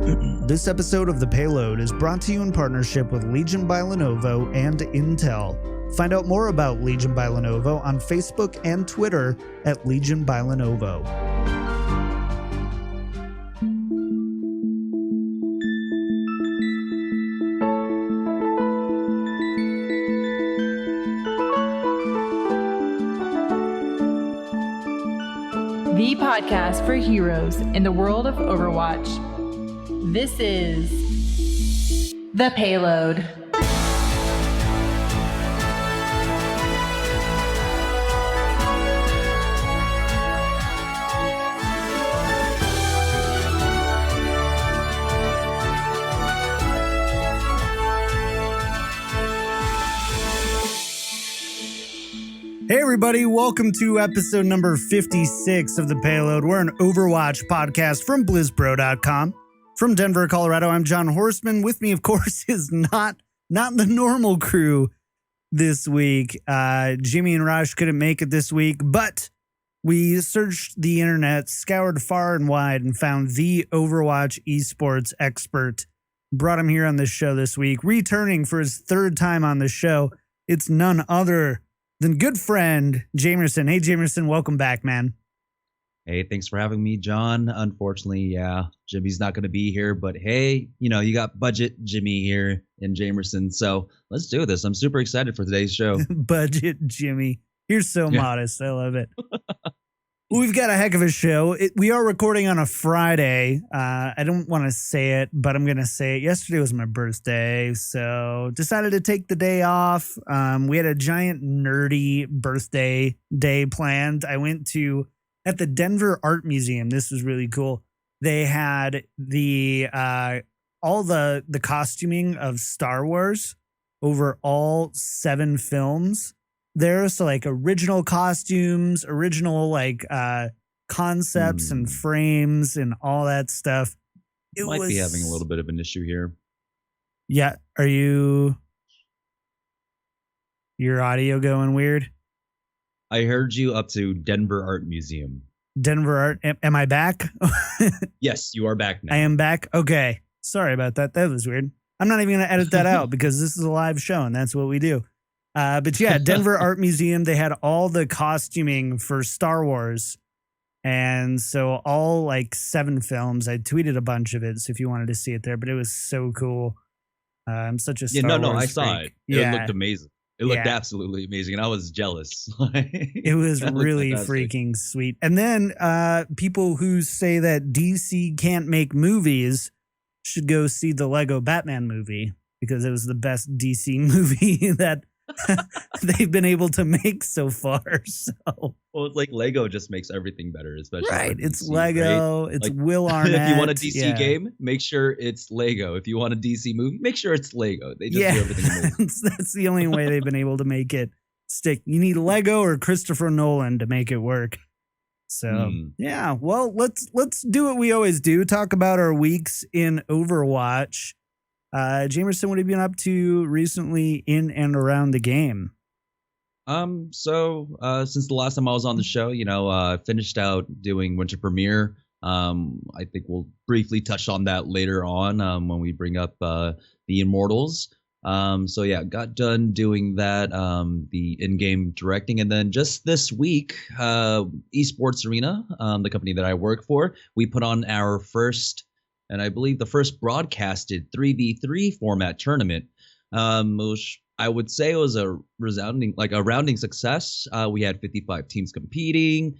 This episode of The Payload is brought to you in partnership with Legion by Lenovo and Intel. Find out more about Legion by Lenovo on Facebook and Twitter at Legion by Lenovo. The podcast for heroes in the world of Overwatch. This is The Payload. Hey everybody, welcome to episode number 56 of The Payload. We're an Overwatch podcast from blizzard-activision. From Denver, Colorado, I'm John Horseman. With me, of course, is not the normal crew this week. Jimmy and Raj couldn't make it this week, but we searched the internet, scoured far and wide, and found the Overwatch esports expert. Brought him here on this show this week, returning for his third time on the show. It's none other than good friend Jamerson. Hey, Jamerson, welcome back, man. Hey, thanks for having me, John. Unfortunately, yeah, Jimmy's not going to be here, but hey, you got budget Jimmy here and Jamerson, so let's do this. I'm super excited for today's show. Budget Jimmy. You're so modest. I love it. We've got a heck of a show. We are recording on a Friday. I don't want to say it, but I'm going to say it. Yesterday was my birthday, so decided to take the day off. We had a giant nerdy birthday day planned. I went to at the Denver Art Museum. This was really cool. They had the all the costuming of Star Wars over all 7 films there. So like original costumes, original like concepts and frames and all that stuff. It might be having a little bit of an issue here. Yeah. Are your audio going weird? I heard you up to Denver Art Museum. Denver Art. Am I back? Yes, you are back now. I am back. Okay. Sorry about that. That was weird. I'm not even going to edit that out because this is a live show and that's what we do. But yeah, Denver Art Museum, they had all the costuming for Star Wars. And so all like 7 films, I tweeted a bunch of it. So if you wanted to see it there, but it was so cool. I'm such a Star Wars I saw freak. it. It looked amazing. It looked absolutely amazing, and I was jealous. It was really freaking sweet. And then people who say that DC can't make movies should go see the Lego Batman movie because it was the best DC movie that they've been able to make so far. So, well, it's like Lego just makes everything better, especially right. DC, It's Lego. Right? It's like, Will Arnett. If you want a DC game, make sure it's Lego. If you want a DC movie, make sure it's Lego. They just do everything amazing. That's the only way they've been able to make it stick. You need Lego or Christopher Nolan to make it work. So yeah, well, let's do what we always do. Talk about our weeks in Overwatch. Jamerson, what have you been up to recently in and around the game? So since the last time I was on the show, I finished out doing Winter Premiere. I think we'll briefly touch on that later on when we bring up the Immortals. So yeah, got done doing that, the in-game directing, and then just this week, Esports Arena, the company that I work for, we put on our first, and I believe the first broadcasted 3v3 format tournament, which I would say it was a rounding success. We had 55 teams competing,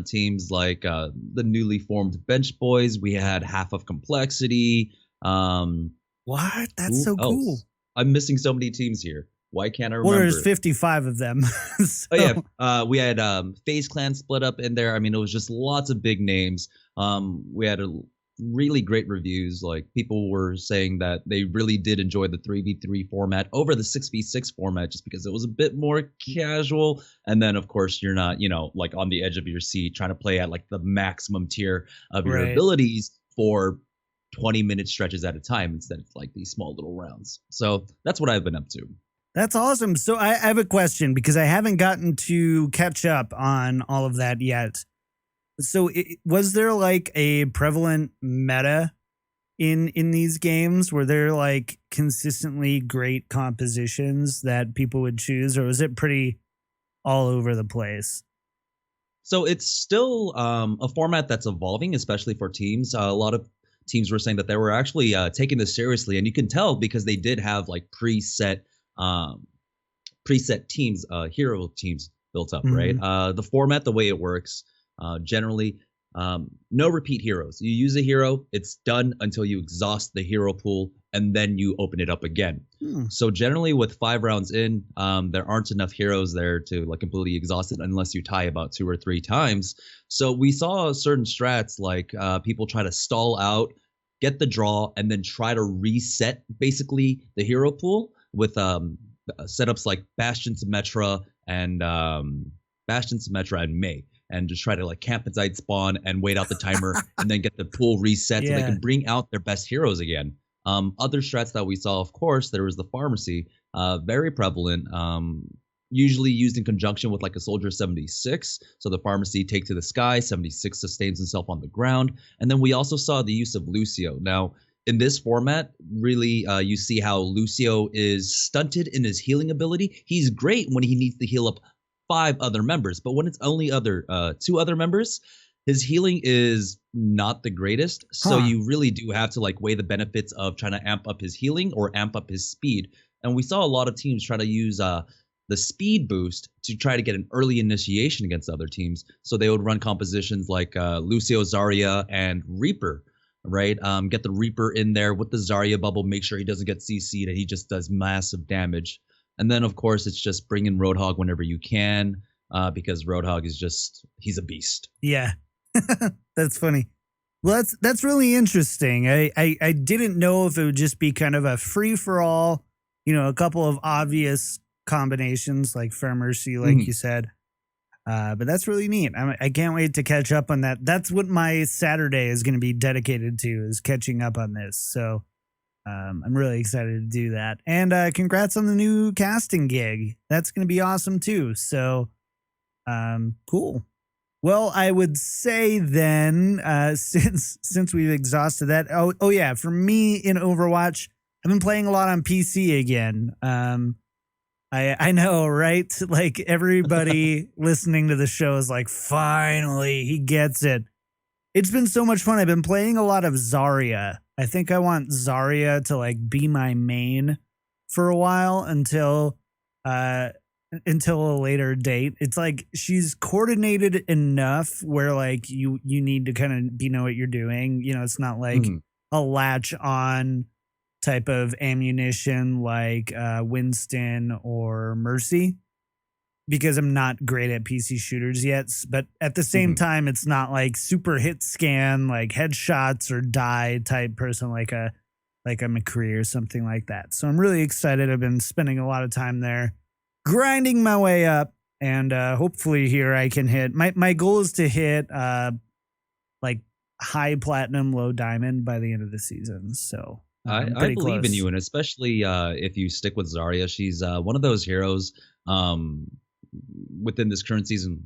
teams like the newly formed Bench Boys. We had half of Complexity. What? That's so cool. I'm missing so many teams here. Why can't I remember? Well, there's 55 of them. So. Oh yeah, we had FaZe Clan split up in there. I mean, it was just lots of big names. We had really great reviews. Like, people were saying that they really did enjoy the 3v3 format over the 6v6 format just because it was a bit more casual. And then, of course, you're not, like on the edge of your seat trying to play at like the maximum tier of your abilities for 20-minute stretches at a time instead of like these small little rounds. So that's what I've been up to. That's awesome. So I have a question because I haven't gotten to catch up on all of that yet. So was there like a prevalent meta in these games? Were there like consistently great compositions that people would choose, or was it pretty all over the place? So it's still a format that's evolving, especially for teams. A lot of teams were saying that they were actually taking this seriously, and you can tell because they did have like preset teams, hero teams built up, right? The format, the way it works, generally, no repeat heroes. You use a hero, it's done until you exhaust the hero pool, and then you open it up again. So generally, with 5 rounds in, there aren't enough heroes there to like completely exhaust it unless you tie about 2 or 3 times. So we saw certain strats like people try to stall out, get the draw, and then try to reset basically the hero pool with setups like Bastion Symmetra and May, and just try to like camp inside spawn and wait out the timer and then get the pool reset so they can bring out their best heroes again. Other strats that we saw, of course, there was the pharmacy, very prevalent, usually used in conjunction with like a soldier 76. So the pharmacy take to the sky, 76 sustains himself on the ground. And then we also saw the use of Lucio. Now, in this format, really, you see how Lucio is stunted in his healing ability. He's great when he needs to heal up 5 other members, but when it's only 2 other members, his healing is not the greatest. So you really do have to like weigh the benefits of trying to amp up his healing or amp up his speed. And we saw a lot of teams try to use the speed boost to try to get an early initiation against other teams. So they would run compositions like Lucio, Zarya, and Reaper, right? Get the Reaper in there with the Zarya bubble, make sure he doesn't get CC'd and he just does massive damage. And then, of course, it's just bring in Roadhog whenever you can, because Roadhog is just, he's a beast. Yeah, that's funny. Well, that's really interesting. I didn't know if it would just be kind of a free-for-all, a couple of obvious combinations like Fair Mercy, like you said. But that's really neat. I can't wait to catch up on that. That's what my Saturday is going to be dedicated to, is catching up on this. So I'm really excited to do that. And congrats on the new casting gig. That's going to be awesome too. So cool. Well, I would say then, since we've exhausted that, oh yeah, for me in Overwatch, I've been playing a lot on PC again. I know, right? Like everybody listening to the show is like, finally, he gets it. It's been so much fun. I've been playing a lot of Zarya. I think I want Zarya to like be my main for a while until a later date. It's like she's coordinated enough where like you need to kind of know what you're doing. It's not like a latch on type of ammunition like Winston or Mercy, because I'm not great at PC shooters yet. But at the same time, it's not like super hit scan, like headshots or die type person like a McCree or something like that. So I'm really excited. I've been spending a lot of time there, grinding my way up, and hopefully here I can hit. My goal is to hit like high platinum, low diamond by the end of the season. So I believe in you, and especially if you stick with Zarya. She's one of those heroes within this current season,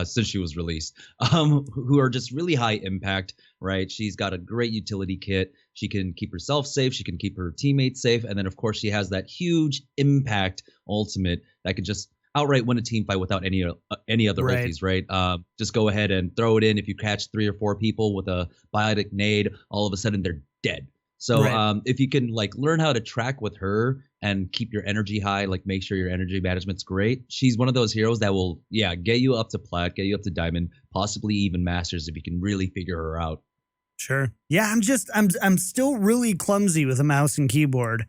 since she was released, who are just really high impact, right? She's got a great utility kit. She can keep herself safe. She can keep her teammates safe. And then, of course, she has that huge impact ultimate that can just outright win a team fight without any other ultis, right? Just go ahead and throw it in. If you catch 3 or 4 people with a biotic nade, all of a sudden they're dead. So if you can like learn how to track with her and keep your energy high, like make sure your energy management's great, she's one of those heroes that will, get you up to plat, get you up to diamond, possibly even masters if you can really figure her out. Sure. Yeah, I'm still really clumsy with a mouse and keyboard.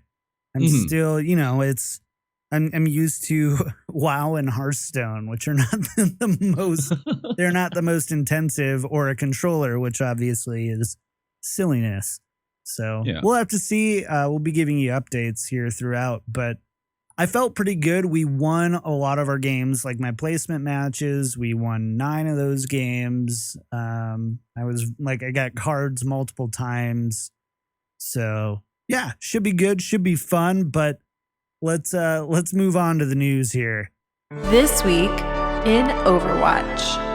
I'm still, I'm used to WoW and Hearthstone, which are not they're not the most intensive, or a controller, which obviously is silliness. So we'll have to see. We'll be giving you updates here throughout, but I felt pretty good. We won a lot of our games, like my placement matches. We won 9 of those games. I got cards multiple times. So yeah, should be good. Should be fun, but let's move on to the news here. This week in Overwatch.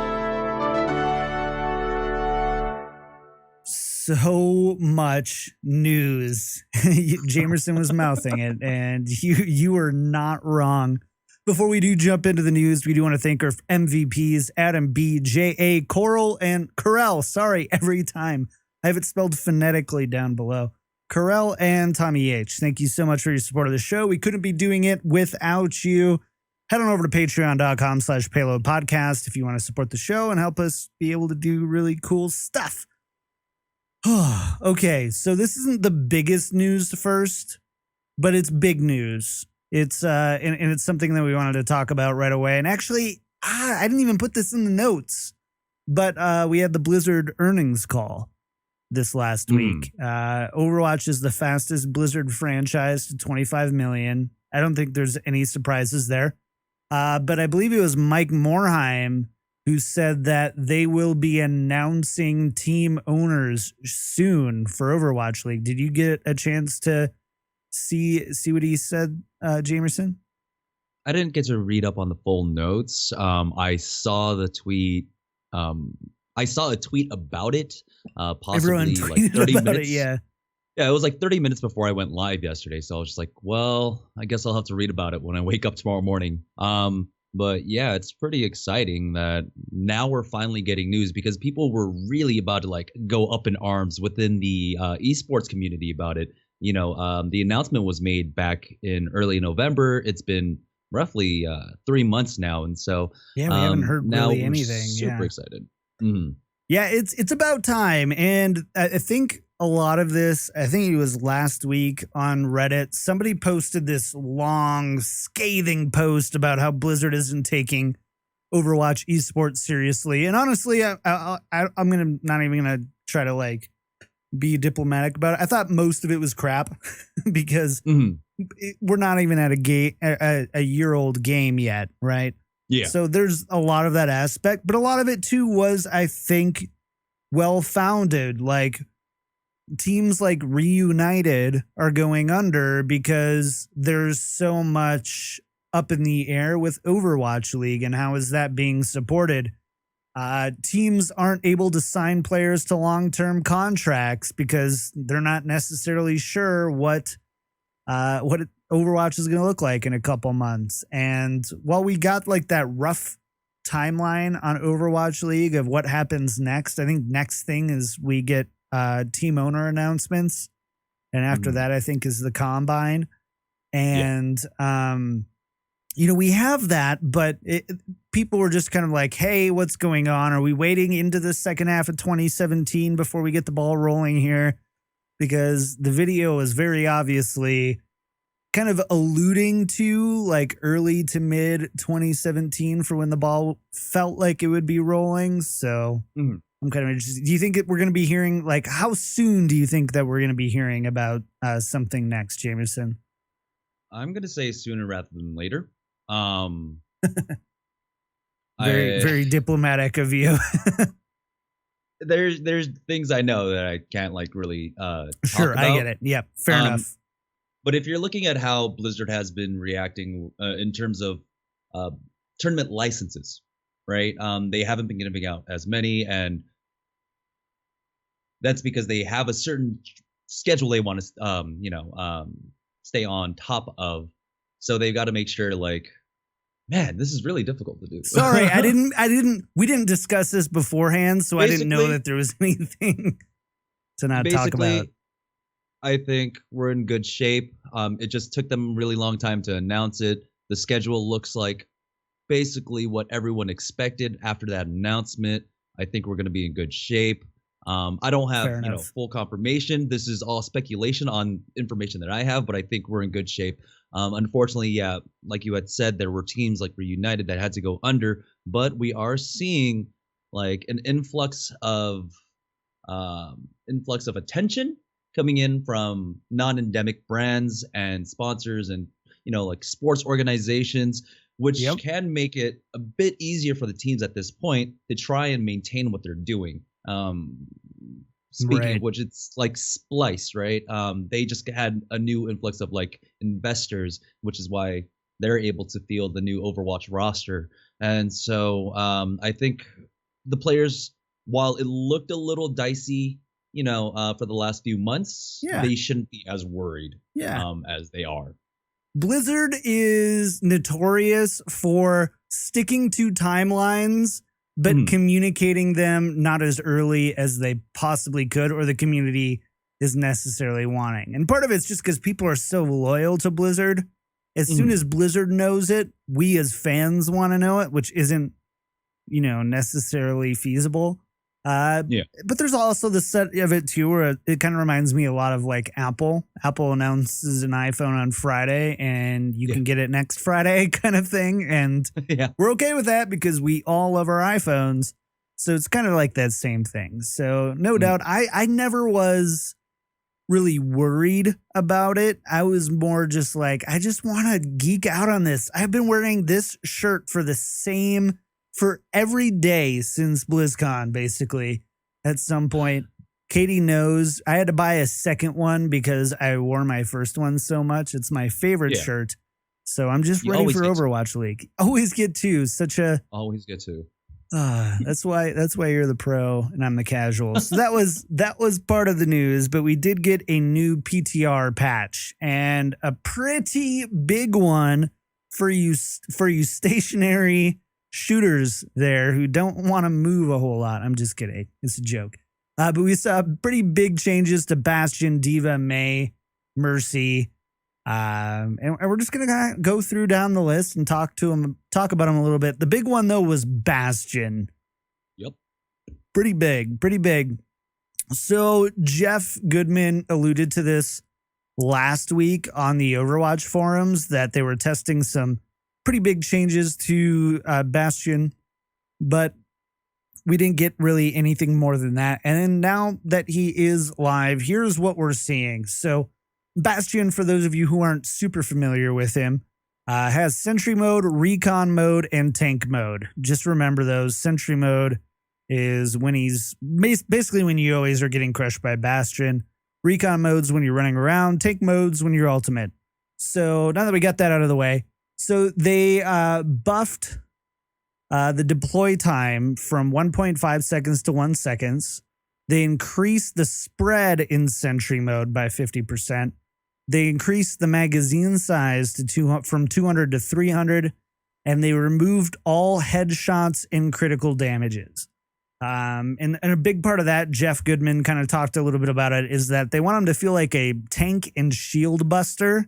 so much news. Jamerson was mouthing it, and you were not wrong. Before we do jump into the news, we do want to thank our MVPs, Adam B, J.A., Coral, and Corel. Sorry, every time. I have it spelled phonetically down below. Corel and Tommy H. Thank you so much for your support of the show. We couldn't be doing it without you. Head on over to patreon.com/Payload Podcast if you want to support the show and help us be able to do really cool stuff. Okay, so this isn't the biggest news first, but it's big news. It's and it's something that we wanted to talk about right away. And actually, I didn't even put this in the notes, but we had the Blizzard earnings call this last week. Overwatch is the fastest Blizzard franchise to 25 million. I don't think there's any surprises there. But I believe it was Mike Morheim who said that they will be announcing team owners soon for Overwatch League. Did you get a chance to see what he said, Jamerson? I didn't get to read up on the full notes. I saw the tweet. I saw a tweet about it, possibly like 30 minutes. Yeah, it was like 30 minutes before I went live yesterday. So I was just like, well, I guess I'll have to read about it when I wake up tomorrow morning. But yeah, it's pretty exciting that now we're finally getting news, because people were really about to like go up in arms within the esports community about it. You know, the announcement was made back in early November. It's been roughly 3 months now. And so yeah, we haven't heard really anything. Super excited. Mm-hmm. Yeah, it's about time. And I think a lot of this, I think it was last week on Reddit, somebody posted this long, scathing post about how Blizzard isn't taking Overwatch esports seriously. And honestly, I'm not even gonna try to like be diplomatic about it. I thought most of it was crap because we're not even at a year-old game yet, right? Yeah. So there's a lot of that aspect, but a lot of it too was, I think, well-founded. Like teams like Reunited are going under because there's so much up in the air with Overwatch League, and how is that being supported? Teams aren't able to sign players to long-term contracts because they're not necessarily sure what Overwatch is going to look like in a couple months. And while we got like that rough timeline on Overwatch League of what happens next, I think next thing is we get team owner announcements. And after that, I think is the combine. And, we have that, but people were just kind of like, hey, what's going on? Are we waiting into the second half of 2017 before we get the ball rolling here? Because the video is very obviously kind of alluding to like early to mid 2017 for when the ball felt like it would be rolling. So I'm kind of interested. Do you think we're going to be hearing, like, how soon do you think that we're going to be hearing about something next, Jamerson? I'm going to say sooner rather than later. Very diplomatic of you. There's things I know that I can't like really sure, talk about. I get it. Yeah, fair enough. But if you're looking at how Blizzard has been reacting in terms of tournament licenses, right? They haven't been giving out as many, and that's because they have a certain schedule they want to, stay on top of. So they've got to make sure, like, man, this is really difficult to do. Sorry, we didn't discuss this beforehand, so I didn't know that there was anything to not talk about. I think we're in good shape. It just took them a really long time to announce it. The schedule looks like basically what everyone expected after that announcement. I think we're going to be in good shape. I don't have full confirmation. This is all speculation on information that I have, but I think we're in good shape. Unfortunately, yeah, like you had said, there were teams like Reunited that had to go under, but we are seeing like an influx of attention coming in from non-endemic brands and sponsors and, like sports organizations, which can make it a bit easier for the teams at this point to try and maintain what they're doing. Speaking of which, it's like Splyce, right? They just had a new influx of like investors, which is why they're able to field the new Overwatch roster. And so I think the players, while it looked a little dicey, for the last few months, they shouldn't be as worried as they are. Blizzard is notorious for sticking to timelines, but communicating them not as early as they possibly could or the community is necessarily wanting. And part of it's just because people are so loyal to Blizzard. As soon as Blizzard knows it, we as fans want to know it, which isn't, necessarily feasible. But there's also the set of it too, where it kind of reminds me a lot of like Apple. Apple announces an iPhone on Friday and you can get it next Friday kind of thing. And we're okay with that because we all love our iPhones. So it's kind of like that same thing. So no doubt, I never was really worried about it. I was more just like, I just want to geek out on this. I've been wearing this shirt for every day since BlizzCon, basically. At some point, Katie knows I had to buy a second one because I wore my first one so much. It's my favorite shirt. So I'm just ready for Overwatch League. Always get two. Always get two. That's why you're the pro and I'm the casual. So that was part of the news, but we did get a new PTR patch and a pretty big one for you stationary shooters there who don't want to move a whole lot. I'm just kidding. It's a joke. But we saw pretty big changes to Bastion, Diva, Mei, Mercy. And we're just going to go through down the list and talk about them a little bit. The big one, though, was Bastion. Yep. Pretty big. So Jeff Goodman alluded to this last week on the Overwatch forums that they were testing some pretty big changes to Bastion, but we didn't get really anything more than that. And then now that he is live, here's what we're seeing. So Bastion, for those of you who aren't super familiar with him, has Sentry mode, Recon mode, and Tank mode. Just remember those. Sentry mode is when he's basically when you always are getting crushed by Bastion. Recon mode's when you're running around. Tank mode's when you're ultimate. So now that we got that out of the way, so they buffed the deploy time from 1.5 seconds to 1 second. They increased the spread in Sentry mode by 50%. They increased the magazine size from 200 to 300, and they removed all headshots and critical damages. And a big part of that, Jeff Goodman kind of talked a little bit about it, is that they want him to feel like a tank and shield buster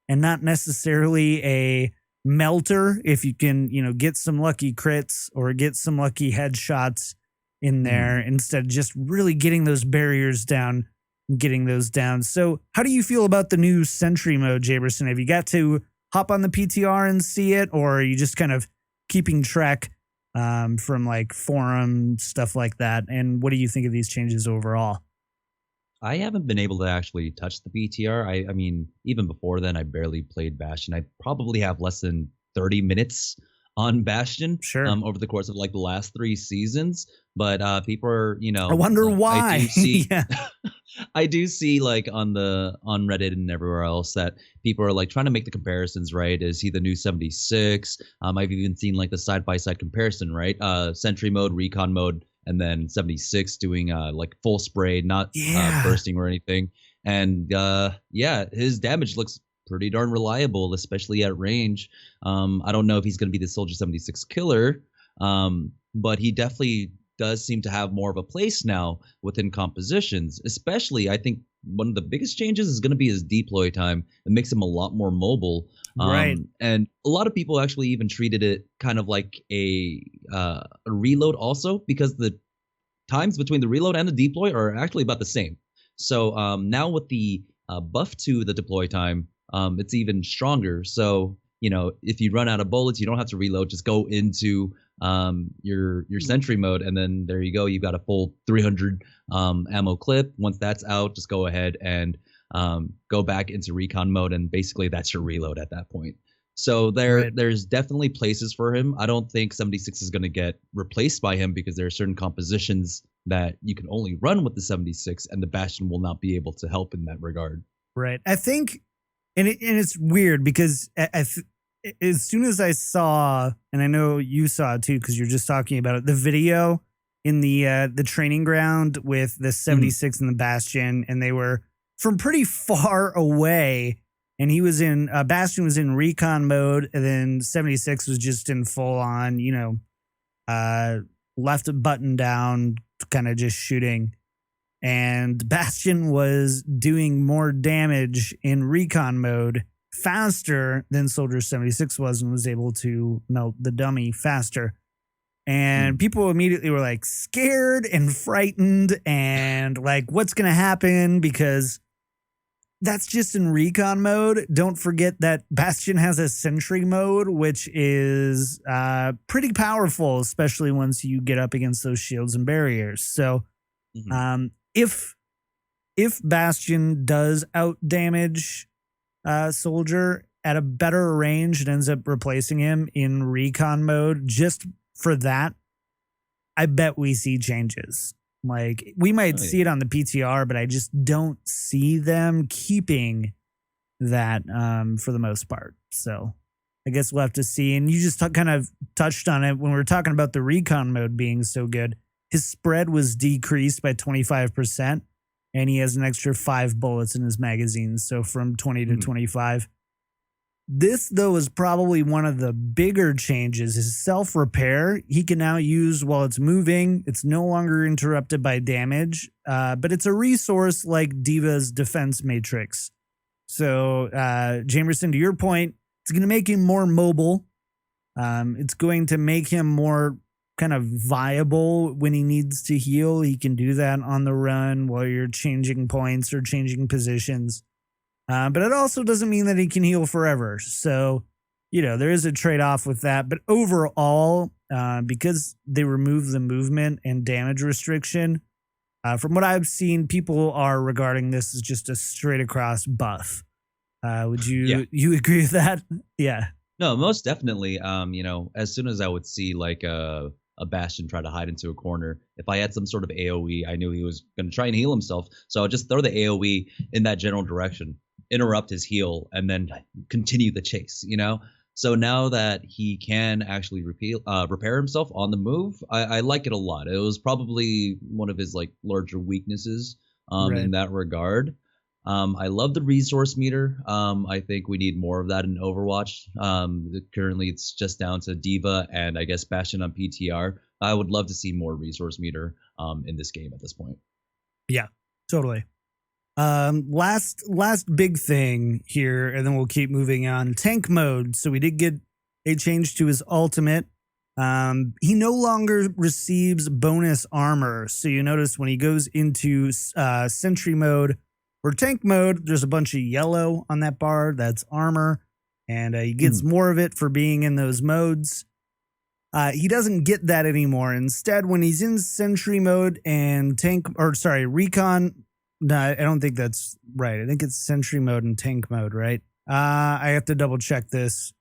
and not necessarily a melter. If you can, get some lucky crits or get some lucky headshots in there instead of just really getting those barriers down. So how do you feel about the new Sentry mode, Jaberson? Have you got to hop on the PTR and see it, or are you just kind of keeping track from like forum stuff like that? And what do you think of these changes overall? I haven't been able to actually touch the PTR. I mean, even before then, I barely played Bastion. I probably have less than 30 minutes on Bastion over the course of like the last 3 seasons. But people are, I wonder why. I do see, I do see like on Reddit and everywhere else that people are like trying to make the comparisons, right? Is he the new 76? I've even seen like the side-by-side comparison, right? Sentry mode, Recon mode, and then 76 doing like full spray, not bursting or anything. And his damage looks pretty darn reliable, especially at range. I don't know if he's going to be the Soldier 76 killer, but he definitely does seem to have more of a place now within compositions. Especially, I think one of the biggest changes is going to be his deploy time. It makes him a lot more mobile. Right. And a lot of people actually even treated it kind of like a reload also, because the times between the reload and the deploy are actually about the same. So now with the buff to the deploy time, it's even stronger. So, if you run out of bullets, you don't have to reload. Just go into your Sentry mode, and then there you go. You've got a full 300 ammo clip. Once that's out, just go ahead and go back into Recon mode, and basically that's your reload at that point. So there's definitely places for him. I don't think 76 is going to get replaced by him, because there are certain compositions that you can only run with the 76, and the Bastion will not be able to help in that regard. Right. I think, and it's weird because as soon as I saw, and I know you saw it too, because you're just talking about it, the video in the training ground with the 76 and the Bastion, and they were from pretty far away. And he was in Bastion was in recon mode, and then 76 was just in full on, left button down, kind of just shooting. And Bastion was doing more damage in recon mode faster than Soldier 76 was, and was able to melt the dummy faster. And people immediately were like scared and frightened and like, what's going to happen? Because that's just in recon mode. Don't forget that Bastion has a sentry mode, which is pretty powerful, especially once you get up against those shields and barriers. So if Bastion does out damage Soldier at a better range, it ends up replacing him in recon mode. Just for that, I bet we see changes. Like, we might see it on the PTR, but I just don't see them keeping that for the most part. So I guess we'll have to see. And you just kind of touched on it when we were talking about the recon mode being so good. His spread was decreased by 25%, and he has an extra 5 bullets in his magazine. So from 20 to 25. This, though, is probably one of the bigger changes. His self-repair, he can now use while it's moving. It's no longer interrupted by damage, but it's a resource like Diva's defense matrix. So, Jamerson, to your point, it's going to make him more mobile. It's going to make him more kind of viable when he needs to heal. He can do that on the run while you're changing points or changing positions. But it also doesn't mean that he can heal forever. So, there is a trade-off with that. But overall, because they remove the movement and damage restriction, from what I've seen, people are regarding this as just a straight-across buff. Would you agree with that? Yeah. No, most definitely. As soon as I would see like a Bastion try to hide into a corner, if I had some sort of AoE, I knew he was going to try and heal himself. So I would just throw the AoE in that general direction, interrupt his heal, and then continue the chase, So now that he can actually repair himself on the move, I like it a lot. It was probably one of his like larger weaknesses in that regard. I love the resource meter. I think we need more of that in Overwatch. Currently, it's just down to Diva and I guess Bastion on PTR. I would love to see more resource meter in this game at this point. Yeah, totally. Last big thing here, and then we'll keep moving on. Tank mode. So we did get a change to his ultimate. He no longer receives bonus armor. So you notice when he goes into sentry mode or tank mode, there's a bunch of yellow on that bar. That's armor. And he gets more of it for being in those modes. He doesn't get that anymore. Instead, when he's in sentry mode and recon. No, I don't think that's right. I think it's sentry mode and tank mode, right? I have to double check this.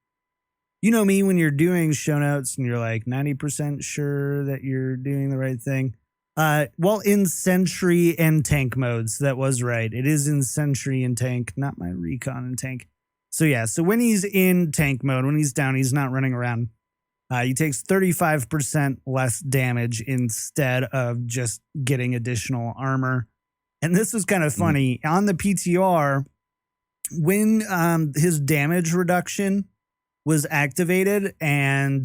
You know me, when you're doing show notes and you're like 90% sure that you're doing the right thing. Well, in sentry and tank modes, that was right. It is in sentry and tank, not my recon and tank. So yeah, so when he's in tank mode, when he's down, he's not running around. He takes 35% less damage instead of just getting additional armor. And this was kind of funny. On the PTR, when his damage reduction was activated and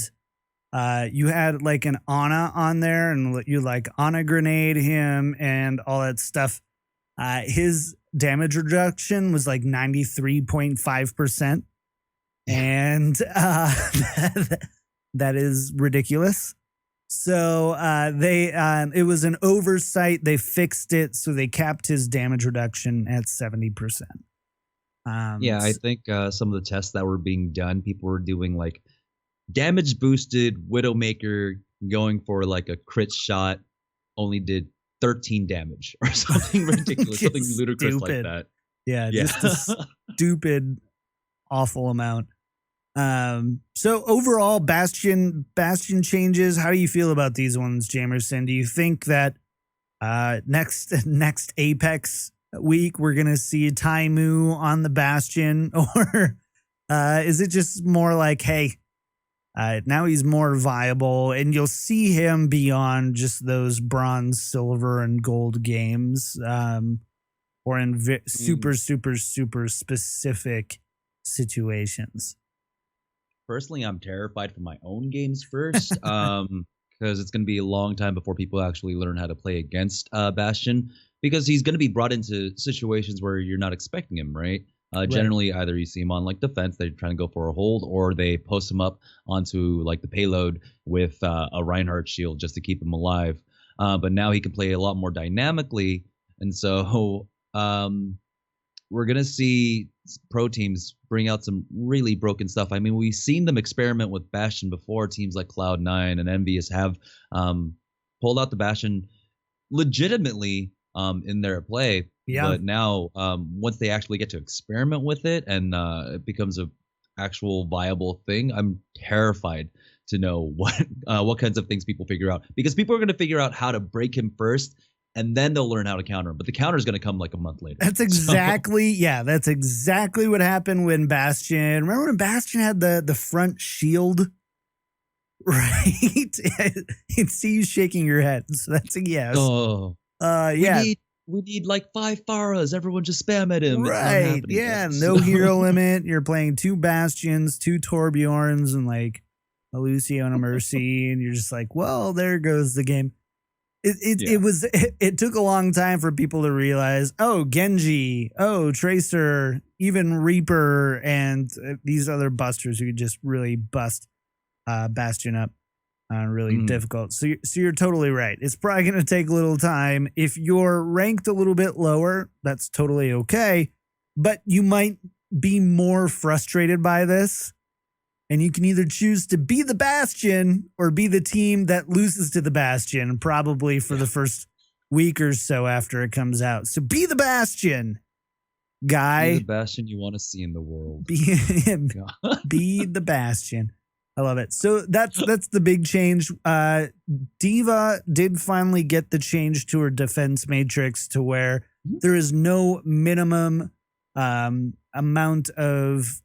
you had like an Ana on there and you like Ana grenade him and all that stuff, his damage reduction was like 93.5%. And that is ridiculous. So it was an oversight. They fixed it, so they capped his damage reduction at 70%. I think some of the tests that were being done, people were doing like damage boosted Widowmaker going for like a crit shot, only did 13 damage or something ridiculous, something ludicrous like that. Yeah, just a stupid, awful amount. So overall, Bastion changes. How do you feel about these ones, Jamerson? Do you think that next Apex week we're gonna see Taimu on the Bastion, or is it just more like, hey, Now he's more viable, and you'll see him beyond just those bronze, silver, and gold games, or in super specific situations. Personally, I'm terrified for my own games first, because it's going to be a long time before people actually learn how to play against Bastion, because he's going to be brought into situations where you're not expecting him, right? Generally, either you see him on like defense, they're trying to go for a hold, or they post him up onto like the payload with a Reinhardt shield just to keep him alive. But now he can play a lot more dynamically, and so we're gonna see pro teams bring out some really broken stuff. I mean, we've seen them experiment with Bastion before. Teams like Cloud9 and Envious have pulled out the Bastion legitimately in their play. Yeah. But now, once they actually get to experiment with it and it becomes a actual viable thing, I'm terrified to know what kinds of things people figure out, because people are going to figure out how to break him first, and then they'll learn how to counter him. But the counter is going to come like a month later. That's exactly, that's exactly what happened when Bastion. Remember when Bastion had the front shield? Right? I see you shaking your head. So that's a yes. Oh. Yeah. We need like 5 Pharas. Everyone just spam at him. Right. Yeah. No hero limit. You're playing 2 Bastions, 2 Torbjorns, and like a Lucio and a Mercy. And you're just like, well, there goes the game. It took a long time for people to realize, oh, Genji, oh, Tracer, even Reaper, and these other busters who could just really bust Bastion up. Really difficult. So you're totally right. It's probably going to take a little time. If you're ranked a little bit lower, that's totally okay. But you might be more frustrated by this. And you can either choose to be the Bastion or be the team that loses to the Bastion, probably for the first week or so after it comes out. So be the Bastion, guy. Be the Bastion you want to see in the world. Be the Bastion. I love it. So that's the big change. D.Va did finally get the change to her defense matrix to where there is no minimum amount of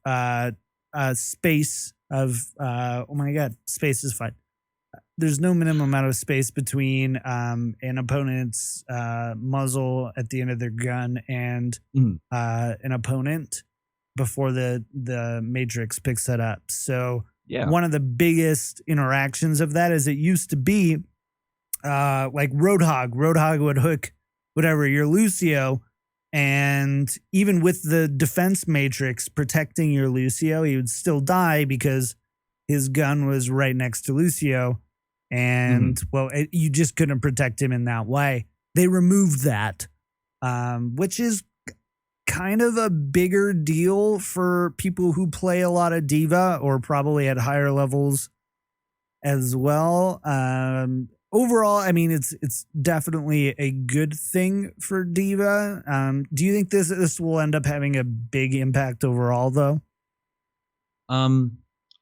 space of oh my god, space is fine. There's no minimum amount of space between an opponent's muzzle at the end of their gun and an opponent before the matrix picks that up. So one of the biggest interactions of that is it used to be like Roadhog. Roadhog would hook whatever, your Lucio, and even with the defense matrix protecting your Lucio, he would still die because his gun was right next to Lucio. And, you just couldn't protect him in that way. They removed that, which is kind of a bigger deal for people who play a lot of D.Va or probably at higher levels as well. Overall, I mean, it's definitely a good thing for D.Va. Do you think this will end up having a big impact overall, though?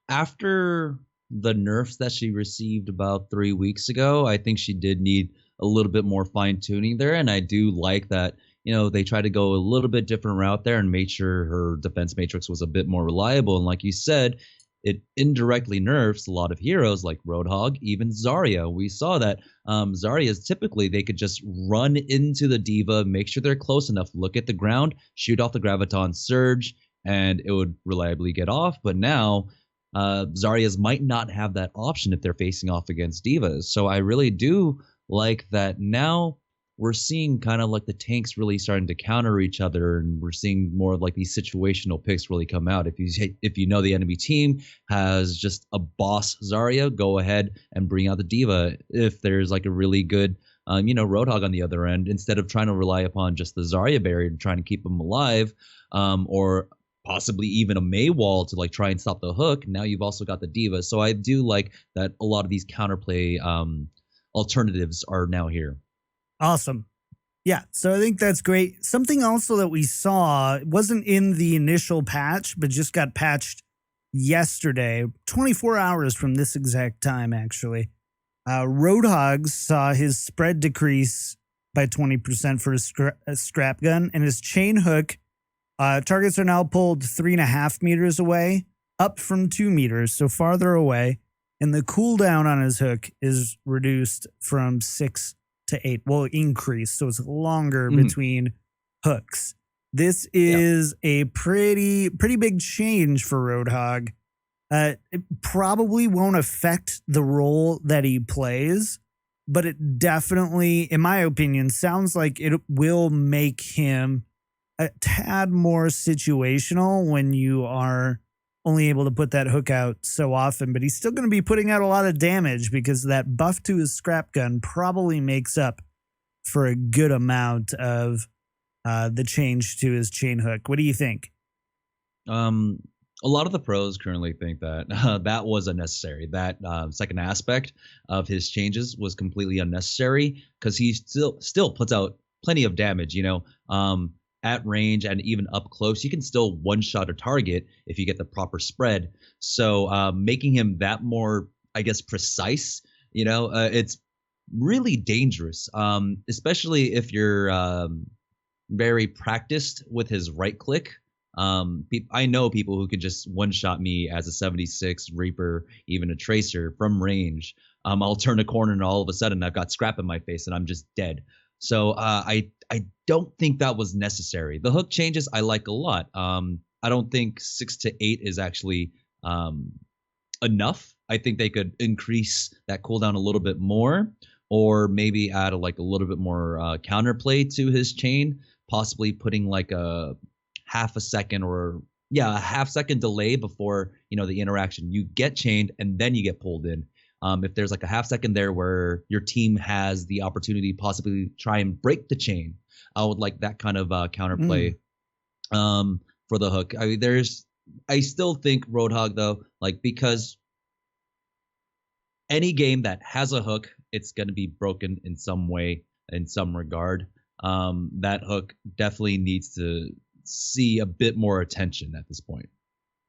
After the nerfs that she received about 3 weeks ago, I think she did need a little bit more fine tuning there. And I do like that, they tried to go a little bit different route there and made sure her defense matrix was a bit more reliable. And like you said, it indirectly nerfs a lot of heroes like Roadhog, even Zarya. We saw that Zarya's typically, they could just run into the D.Va, make sure they're close enough, look at the ground, shoot off the Graviton Surge, and it would reliably get off. But now Zarya's might not have that option if they're facing off against D.Vas. So I really do like that now we're seeing kind of like the tanks really starting to counter each other, and we're seeing more of like these situational picks really come out. If you know the enemy team has just a boss Zarya, go ahead and bring out the D.Va. If there's like a really good Roadhog on the other end, instead of trying to rely upon just the Zarya barrier to trying to keep them alive, or possibly even a Mei wall to like try and stop the hook, now you've also got the D.Va. So I do like that a lot of these counterplay alternatives are now here. Awesome. Yeah, so I think that's great. Something also that we saw, it wasn't in the initial patch, but just got patched yesterday, 24 hours from this exact time, actually. Roadhog saw his spread decrease by 20% for his scrap gun, and his chain hook targets are now pulled 3.5 meters away up from 2 meters, so farther away, and the cooldown on his hook is reduced from 6 to 8. Well, increased, so it's longer between hooks. This is a pretty big change for Roadhog. It probably won't affect the role that he plays, but it definitely, in my opinion, sounds like it will make him a tad more situational when you are only able to put that hook out so often. But he's still going to be putting out a lot of damage because that buff to his scrap gun probably makes up for a good amount of the change to his chain hook. What do you think? A lot of the pros currently think that that was unnecessary. That second aspect of his changes was completely unnecessary because he still puts out plenty of damage. You know, at range and even up close, you can still one-shot a target if you get the proper spread. So making him that more, I guess, precise, you know, it's really dangerous, especially if you're very practiced with his right click. I know people who could just one-shot me as a 76 Reaper, even a Tracer from range. I'll turn a corner and all of a sudden I've got scrap in my face and I'm just dead. So I don't think that was necessary. The hook changes I like a lot. I don't think 6 to 8 is actually enough. I think they could increase that cooldown a little bit more, or maybe add a little bit more counterplay to his chain, possibly putting like a half a second or a half-second delay before, you know, the interaction. You get chained and then you get pulled in. If there's like a half second there where your team has the opportunity to possibly try and break the chain, I would like that kind of counterplay for the hook. I mean, I still think Roadhog though, like, because any game that has a hook, it's going to be broken in some way, in some regard. That hook definitely needs to see a bit more attention at this point.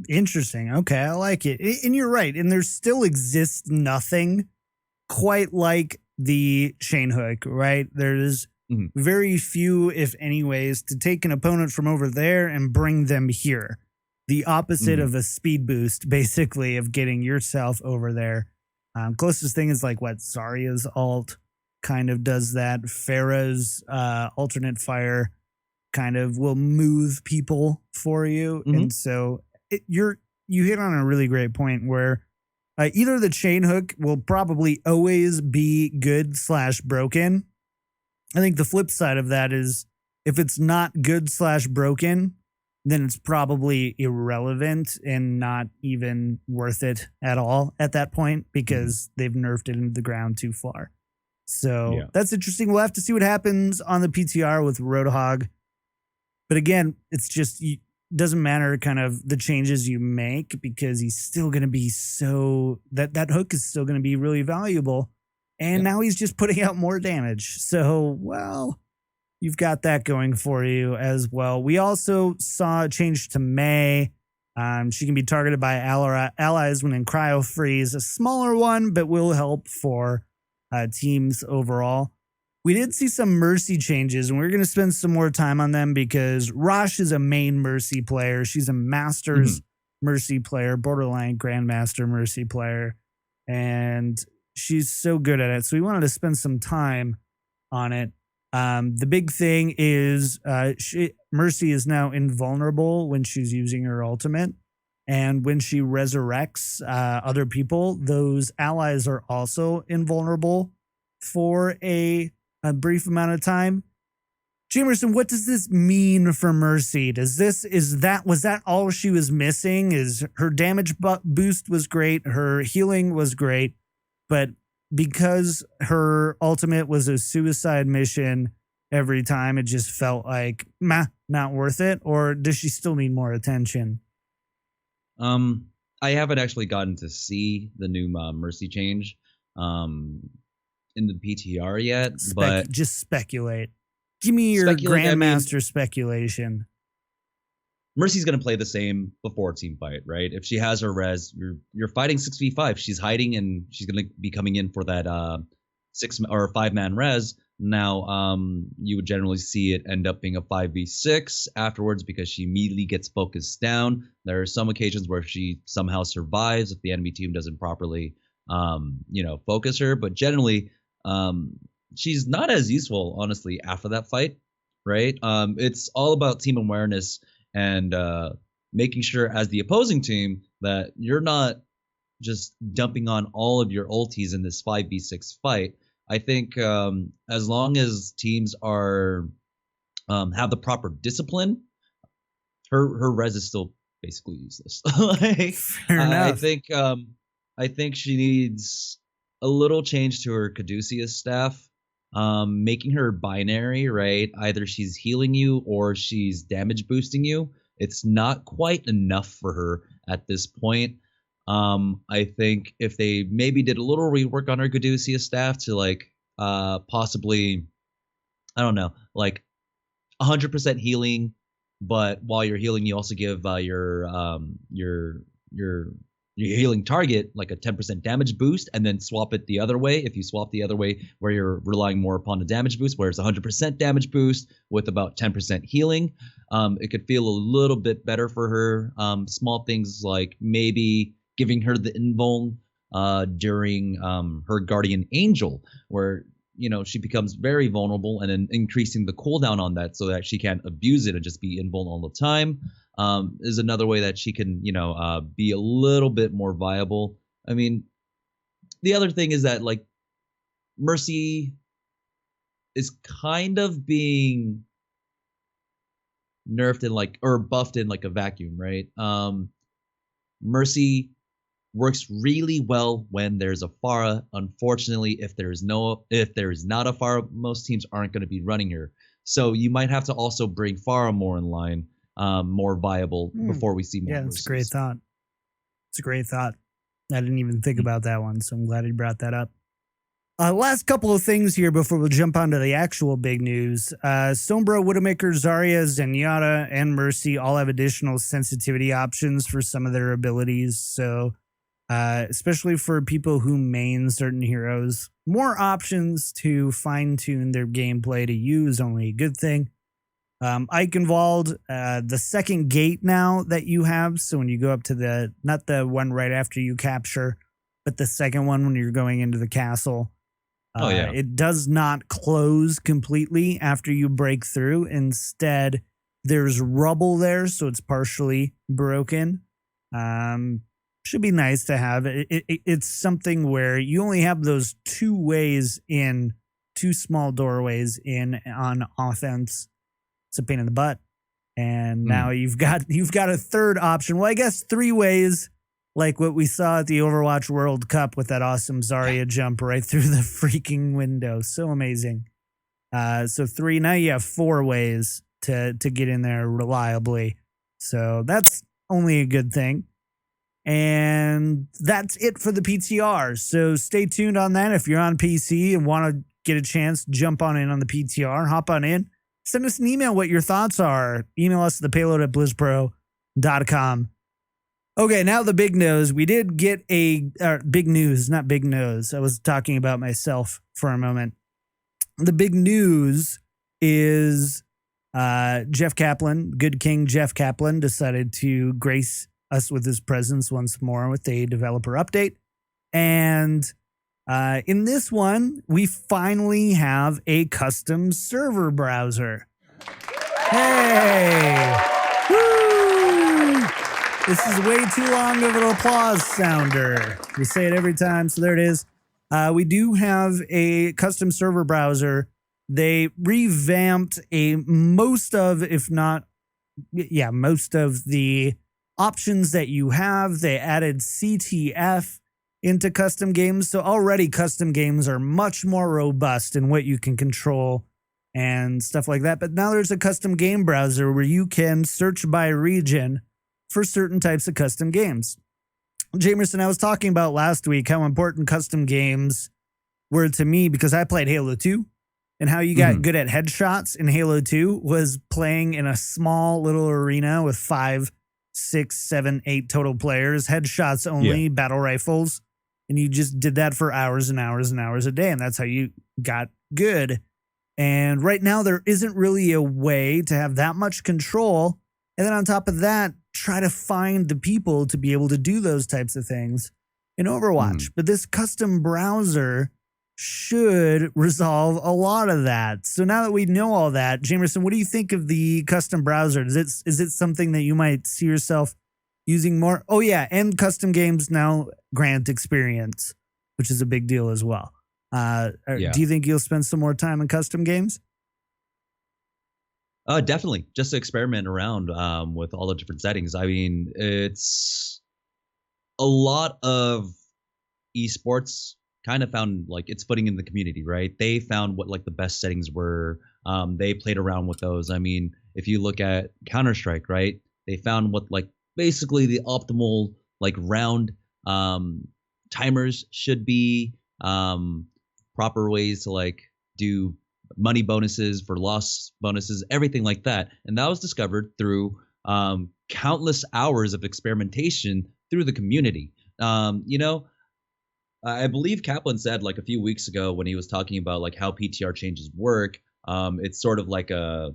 Interesting. Okay, I like it. And you're right. And there still exists nothing quite like the chain hook, right? There's very few, if any, ways to take an opponent from over there and bring them here. The opposite of a speed boost, basically, of getting yourself over there. Closest thing is like what Zarya's alt kind of does that. Pharah's alternate fire kind of will move people for you. And so you hit on a really great point where either the chain hook will probably always be good/broken. I think the flip side of that is if it's not good/broken, then it's probably irrelevant and not even worth it at all at that point because they've nerfed it into the ground too far. So that's interesting. We'll have to see what happens on the PTR with Roadhog. But again, it's just doesn't matter kind of the changes you make because he's still going to be that hook is still going to be really valuable. And now he's just putting out more damage. So, well, you've got that going for you as well. We also saw a change to Mei. She can be targeted by allies when in cryo freeze, a smaller one, but will help for teams overall. We did see some Mercy changes, and we're going to spend some more time on them because Rosh is a main Mercy player. She's a Masters Mercy player, borderline Grandmaster Mercy player, and she's so good at it. So we wanted to spend some time on it. The big thing is Mercy is now invulnerable when she's using her ultimate, and when she resurrects other people, those allies are also invulnerable for a brief amount of time. Jamerson, what does this mean for Mercy? Was that all she was missing? Is her damage boost was great, her healing was great, but because her ultimate was a suicide mission every time, it just felt like not worth it? Or does she still need more attention? I haven't actually gotten to see the new Mercy change in the PTR yet, but just speculate. Give me your Grandmaster speculation. Mercy's going to play the same before team fight, right? If she has her res, you're fighting 6v5. She's hiding and she's going to be coming in for that 6 or 5-man res. Now, you would generally see it end up being a 5v6 afterwards because she immediately gets focused down. There are some occasions where she somehow survives if the enemy team doesn't properly, focus her. But generally, she's not as useful, honestly, after that fight, right? It's all about team awareness and making sure as the opposing team that you're not just dumping on all of your ultis in this 5v6 fight. I think as long as teams are have the proper discipline, her res is still basically useless. Fair enough. I think she needs a little change to her Caduceus staff, making her binary, right? Either she's healing you or she's damage boosting you. It's not quite enough for her at this point. I think if they maybe did a little rework on her Caduceus staff to possibly, I don't know, 100% healing, but while you're healing, you also give your healing target like a 10% damage boost, and then swap it the other way. If you swap the other way, where you're relying more upon the damage boost, where it's 100% damage boost with about 10% healing, it could feel a little bit better for her. Small things like maybe giving her the invuln during her guardian angel, where she becomes very vulnerable, and then increasing the cooldown on that so that she can't abuse it and just be invuln all the time is another way that she can be a little bit more viable. I mean, the other thing is that Mercy is kind of being nerfed in or buffed in a vacuum, right? Mercy works really well when there's a Pharah. Unfortunately, if there is not a Pharah, most teams aren't going to be running her. So you might have to also bring Pharah more in line, more viable before we see more. Yeah, it's a great thought. It's a great thought. I didn't even think about that one, so I'm glad you brought that up. Last couple of things here before we jump onto the actual big news. Sombra, Widowmaker, Zarya, Zenyatta, and Mercy all have additional sensitivity options for some of their abilities. So especially for people who main certain heroes, more options to fine-tune their gameplay to use, only a good thing. Eichenwald, the second gate now that you have, so when you go up to not the one right after you capture, but the second one when you're going into the castle, it does not close completely after you break through. Instead, there's rubble there, so it's partially broken. Should be nice to have. It's something where you only have those two ways in, two small doorways in on offense. It's a pain in the butt. And now you've got a third option. Well, I guess three ways, like what we saw at the Overwatch World Cup with that awesome Zarya jump right through the freaking window. So amazing. So three, now you have four ways to get in there reliably. So that's only a good thing. And that's it for the PTR. So stay tuned on that. If you're on PC and want to get a chance, jump on in on the PTR, hop on in. Send us an email what your thoughts are. Email us at thepayload@blizzpro.com. Okay, now the big news. We did get big news, not big nose. I was talking about myself for a moment. The big news is Jeff Kaplan, Good King Jeff Kaplan, decided to grace us with his presence once more with a developer update. And in this one, we finally have a custom server browser. Hey! Woo! This is way too long of an applause sounder. We say it every time, so there it is. We do have a custom server browser. They revamped most of the options that you have. They added CTF into custom games. So already custom games are much more robust in what you can control and stuff like that. But now there's a custom game browser where you can search by region for certain types of custom games. Jamerson, I was talking about last week how important custom games were to me because I played Halo 2, and how you got good at headshots in Halo 2 was playing in a small little arena with 5, 6, 7, 8 total players, headshots only, battle rifles. And you just did that for hours and hours and hours a day. And that's how you got good And right now, there isn't really a way to have that much control. And then on top of that, try to find the people to be able to do those types of things in Overwatch. But this custom browser should resolve a lot of that. So now that we know all that, Jamerson, what do you think of the custom browser? Is it something that you might see yourself using more? Oh yeah, and custom games now grant experience, which is a big deal as well. Do you think you'll spend some more time in custom games? Definitely, just to experiment around with all the different settings. I mean, it's a lot of esports kind of found like its footing in the community, right? They found what like the best settings were. They played around with those. I mean, if you look at Counter-Strike, right? They found what like basically the optimal like round timers should be, proper ways to like do money bonuses for loss bonuses, everything like that. And that was discovered through countless hours of experimentation through the community. I believe Kaplan said like a few weeks ago when he was talking about like how PTR changes work, it's sort of like a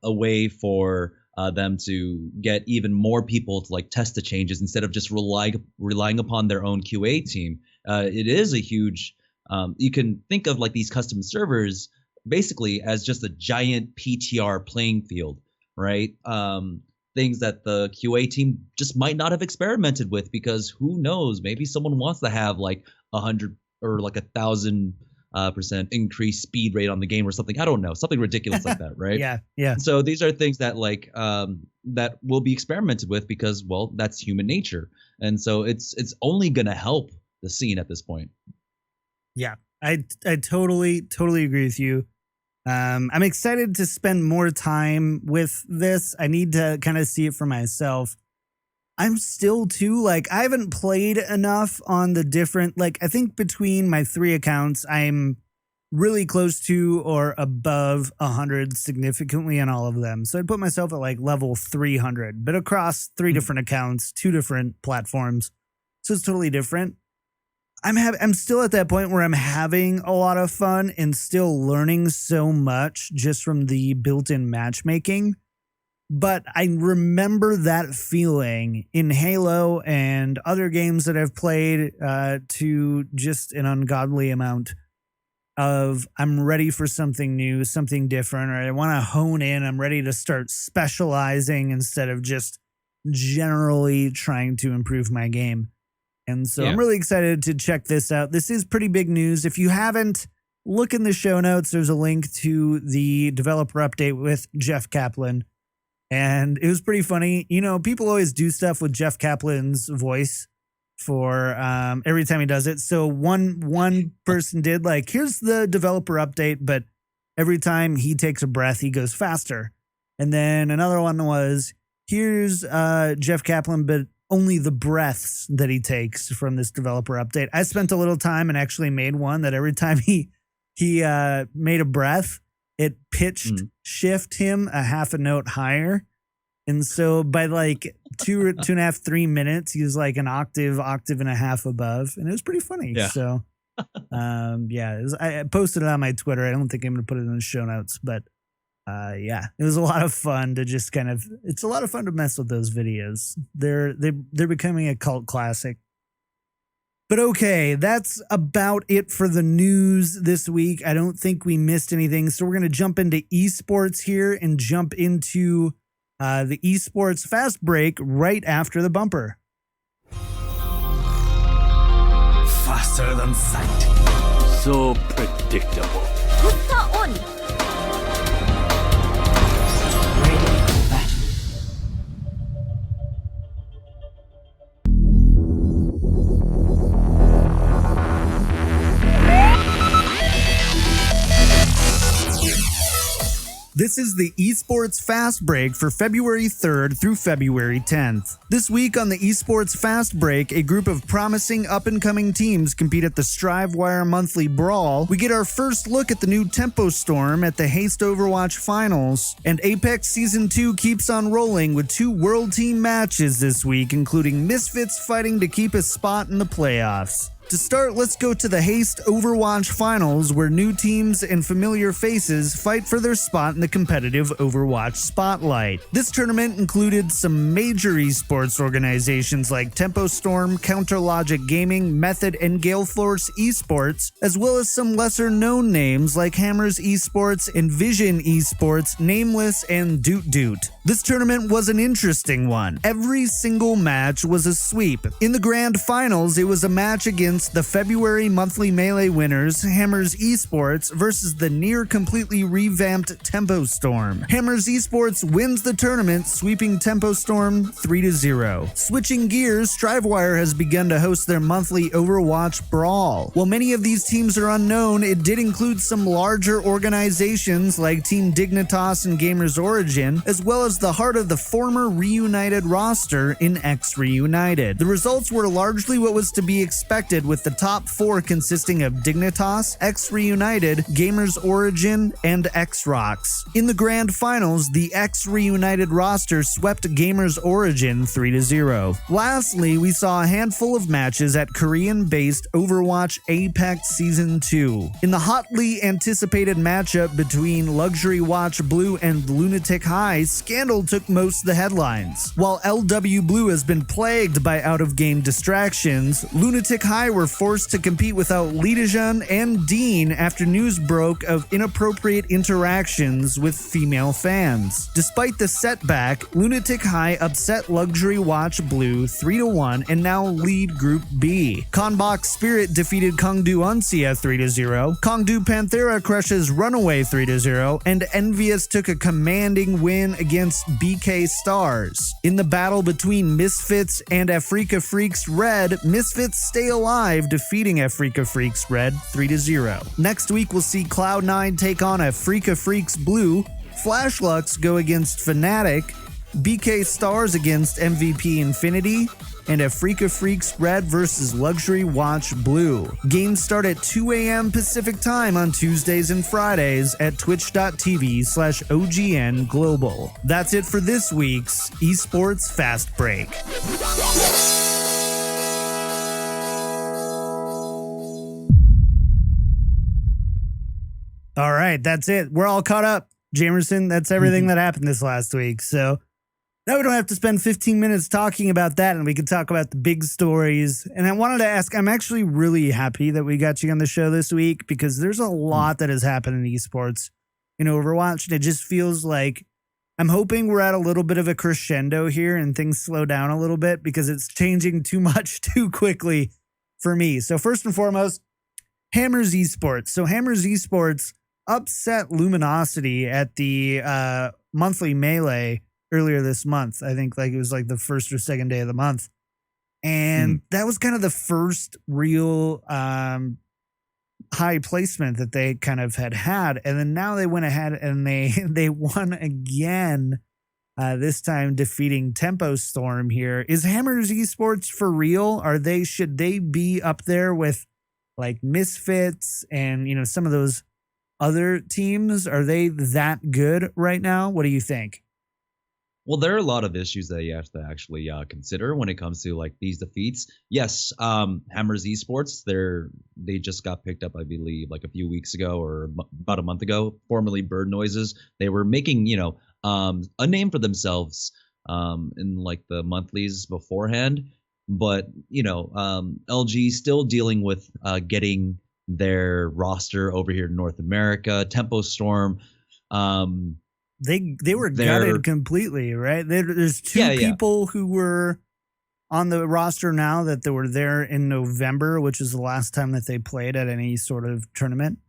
way for them to get even more people to like test the changes instead of just relying upon their own QA team. It is a huge, you can think of like these custom servers basically as just a giant PTR playing field, right? Things that the QA team just might not have experimented with because who knows, maybe someone wants to have like 100 or like 1,000% increased speed rate on the game or something. I don't know, something ridiculous like that, right? Yeah. So these are things that like that will be experimented with because, well, that's human nature, and so it's only gonna help the scene at this point. Yeah, I totally agree with you. I'm excited to spend more time with this. I need to kind of see it for myself. I'm still too, like, I haven't played enough on the different, like, I think between my 3 accounts, I'm really close to or above 100 significantly on all of them. So I'd put myself at like level 300, but across 3 different accounts, 2 different platforms. So it's totally different. I'm still at that point where I'm having a lot of fun and still learning so much just from the built-in matchmaking. But I remember that feeling in Halo and other games that I've played to just an ungodly amount of I'm ready for something new, something different, or I want to hone in. I'm ready to start specializing instead of just generally trying to improve my game. And so I'm really excited to check this out. This is pretty big news. If you haven't, look in the show notes. There's a link to the developer update with Jeff Kaplan. And it was pretty funny. You know, people always do stuff with Jeff Kaplan's voice for every time he does it. So one person did like, here's the developer update, but every time he takes a breath, he goes faster. And then another one was, here's Jeff Kaplan, but only the breaths that he takes from this developer update. I spent a little time and actually made one that every time he made a breath, it pitched shift him a half a note higher. And so by like 2.5, 3 minutes, he was like an octave and a half above. And it was pretty funny. Yeah. So, I posted it on my Twitter. I don't think I'm going to put it in the show notes, but it was a lot of fun to just kind of, it's a lot of fun to mess with those videos. They're becoming a cult classic. But okay, that's about it for the news this week. I don't think we missed anything. So we're going to jump into esports here and jump into the Esports Fastbreak right after the bumper. Faster than sight. So predictable. Putta on. This is the Esports Fast Break for February 3rd through February 10th. This week on the Esports Fast Break, a group of promising up-and-coming teams compete at the Strivewire Monthly Brawl. We get our first look at the new Tempo Storm at the Haste Overwatch Finals. And Apex Season 2 keeps on rolling with 2 World Team matches this week, including Misfits fighting to keep a spot in the playoffs. To start, let's go to the Haste Overwatch Finals, where new teams and familiar faces fight for their spot in the competitive Overwatch spotlight. This tournament included some major esports organizations like Tempo Storm, Counter Logic Gaming, Method, and Gale Force Esports, as well as some lesser-known names like Hammers Esports, Envision Esports, Nameless, and Doot Doot. This tournament was an interesting one. Every single match was a sweep. In the grand finals, it was a match against the February monthly Melee winners, Hammers Esports, versus the near-completely revamped Tempo Storm. Hammers Esports wins the tournament, sweeping Tempo Storm 3-0. Switching gears, Strivewire has begun to host their monthly Overwatch Brawl. While many of these teams are unknown, it did include some larger organizations like Team Dignitas and Gamers Origin, as well as the heart of the former reunited roster in X Reunited. The results were largely what was to be expected, with the top 4 consisting of Dignitas, X Reunited, Gamers Origin, and X-Rocks. In the grand finals, the X Reunited roster swept Gamers Origin 3-0. Lastly, we saw a handful of matches at Korean-based Overwatch Apex Season 2. In the hotly anticipated matchup between Luxury Watch Blue and Lunatic High, Scandal took most of the headlines. While LW Blue has been plagued by out-of-game distractions, Lunatic High were forced to compete without Lidajan and Dean after news broke of inappropriate interactions with female fans. Despite the setback, Lunatic High upset Luxury Watch Blue 3-1 and now lead Group B. Konbok Spirit defeated Kongdu Uncia 3-0, Kongdu Panthera crushes Runaway 3-0, and Envious took a commanding win against BK Stars. In the battle between Misfits and Afrika Freaks Red, Misfits stay alive, defeating Afrika Freaks Red 3-0. Next week, we'll see Cloud9 take on Afrika Freaks Blue, Flashlux go against Fnatic, BK Stars against MVP Infinity, and Afrika Freaks Red versus Luxury Watch Blue. Games start at 2 a.m. Pacific Time on Tuesdays and Fridays at twitch.tv/OGN Global. That's it for this week's Esports Fastbreak. All right, that's it. We're all caught up. Jamerson, that's everything that happened this last week. So now we don't have to spend 15 minutes talking about that, and we can talk about the big stories. And I wanted to ask, I'm actually really happy that we got you on the show this week, because there's a lot that has happened in esports in Overwatch. And it just feels like I'm hoping we're at a little bit of a crescendo here and things slow down a little bit, because it's changing too much too quickly for me. So first and foremost, Hammers Esports. So Hammers Esports upset Luminosity at the monthly Melee earlier this month. I think like it was like the first or second day of the month. And that was kind of the first real high placement that they kind of had. And then now they went ahead and they won again, this time defeating Tempo Storm here. Is Hammers Esports for real? Should they be up there with like Misfits and, you know, some of those other teams? Are they that good right now? What do you think? Well, there are a lot of issues that you have to actually consider when it comes to like these defeats. Yes, Hammers Esports, they just got picked up, I believe, like a few weeks ago or about a month ago, formerly Bird Noises. They were making, you know, a name for themselves in like the monthlies beforehand. But, you know, LG still dealing with getting their roster over here in North America. Tempo Storm, they were gutted completely, right? There's two people who were on the roster now that they were there in November, which is the last time that they played at any sort of tournament.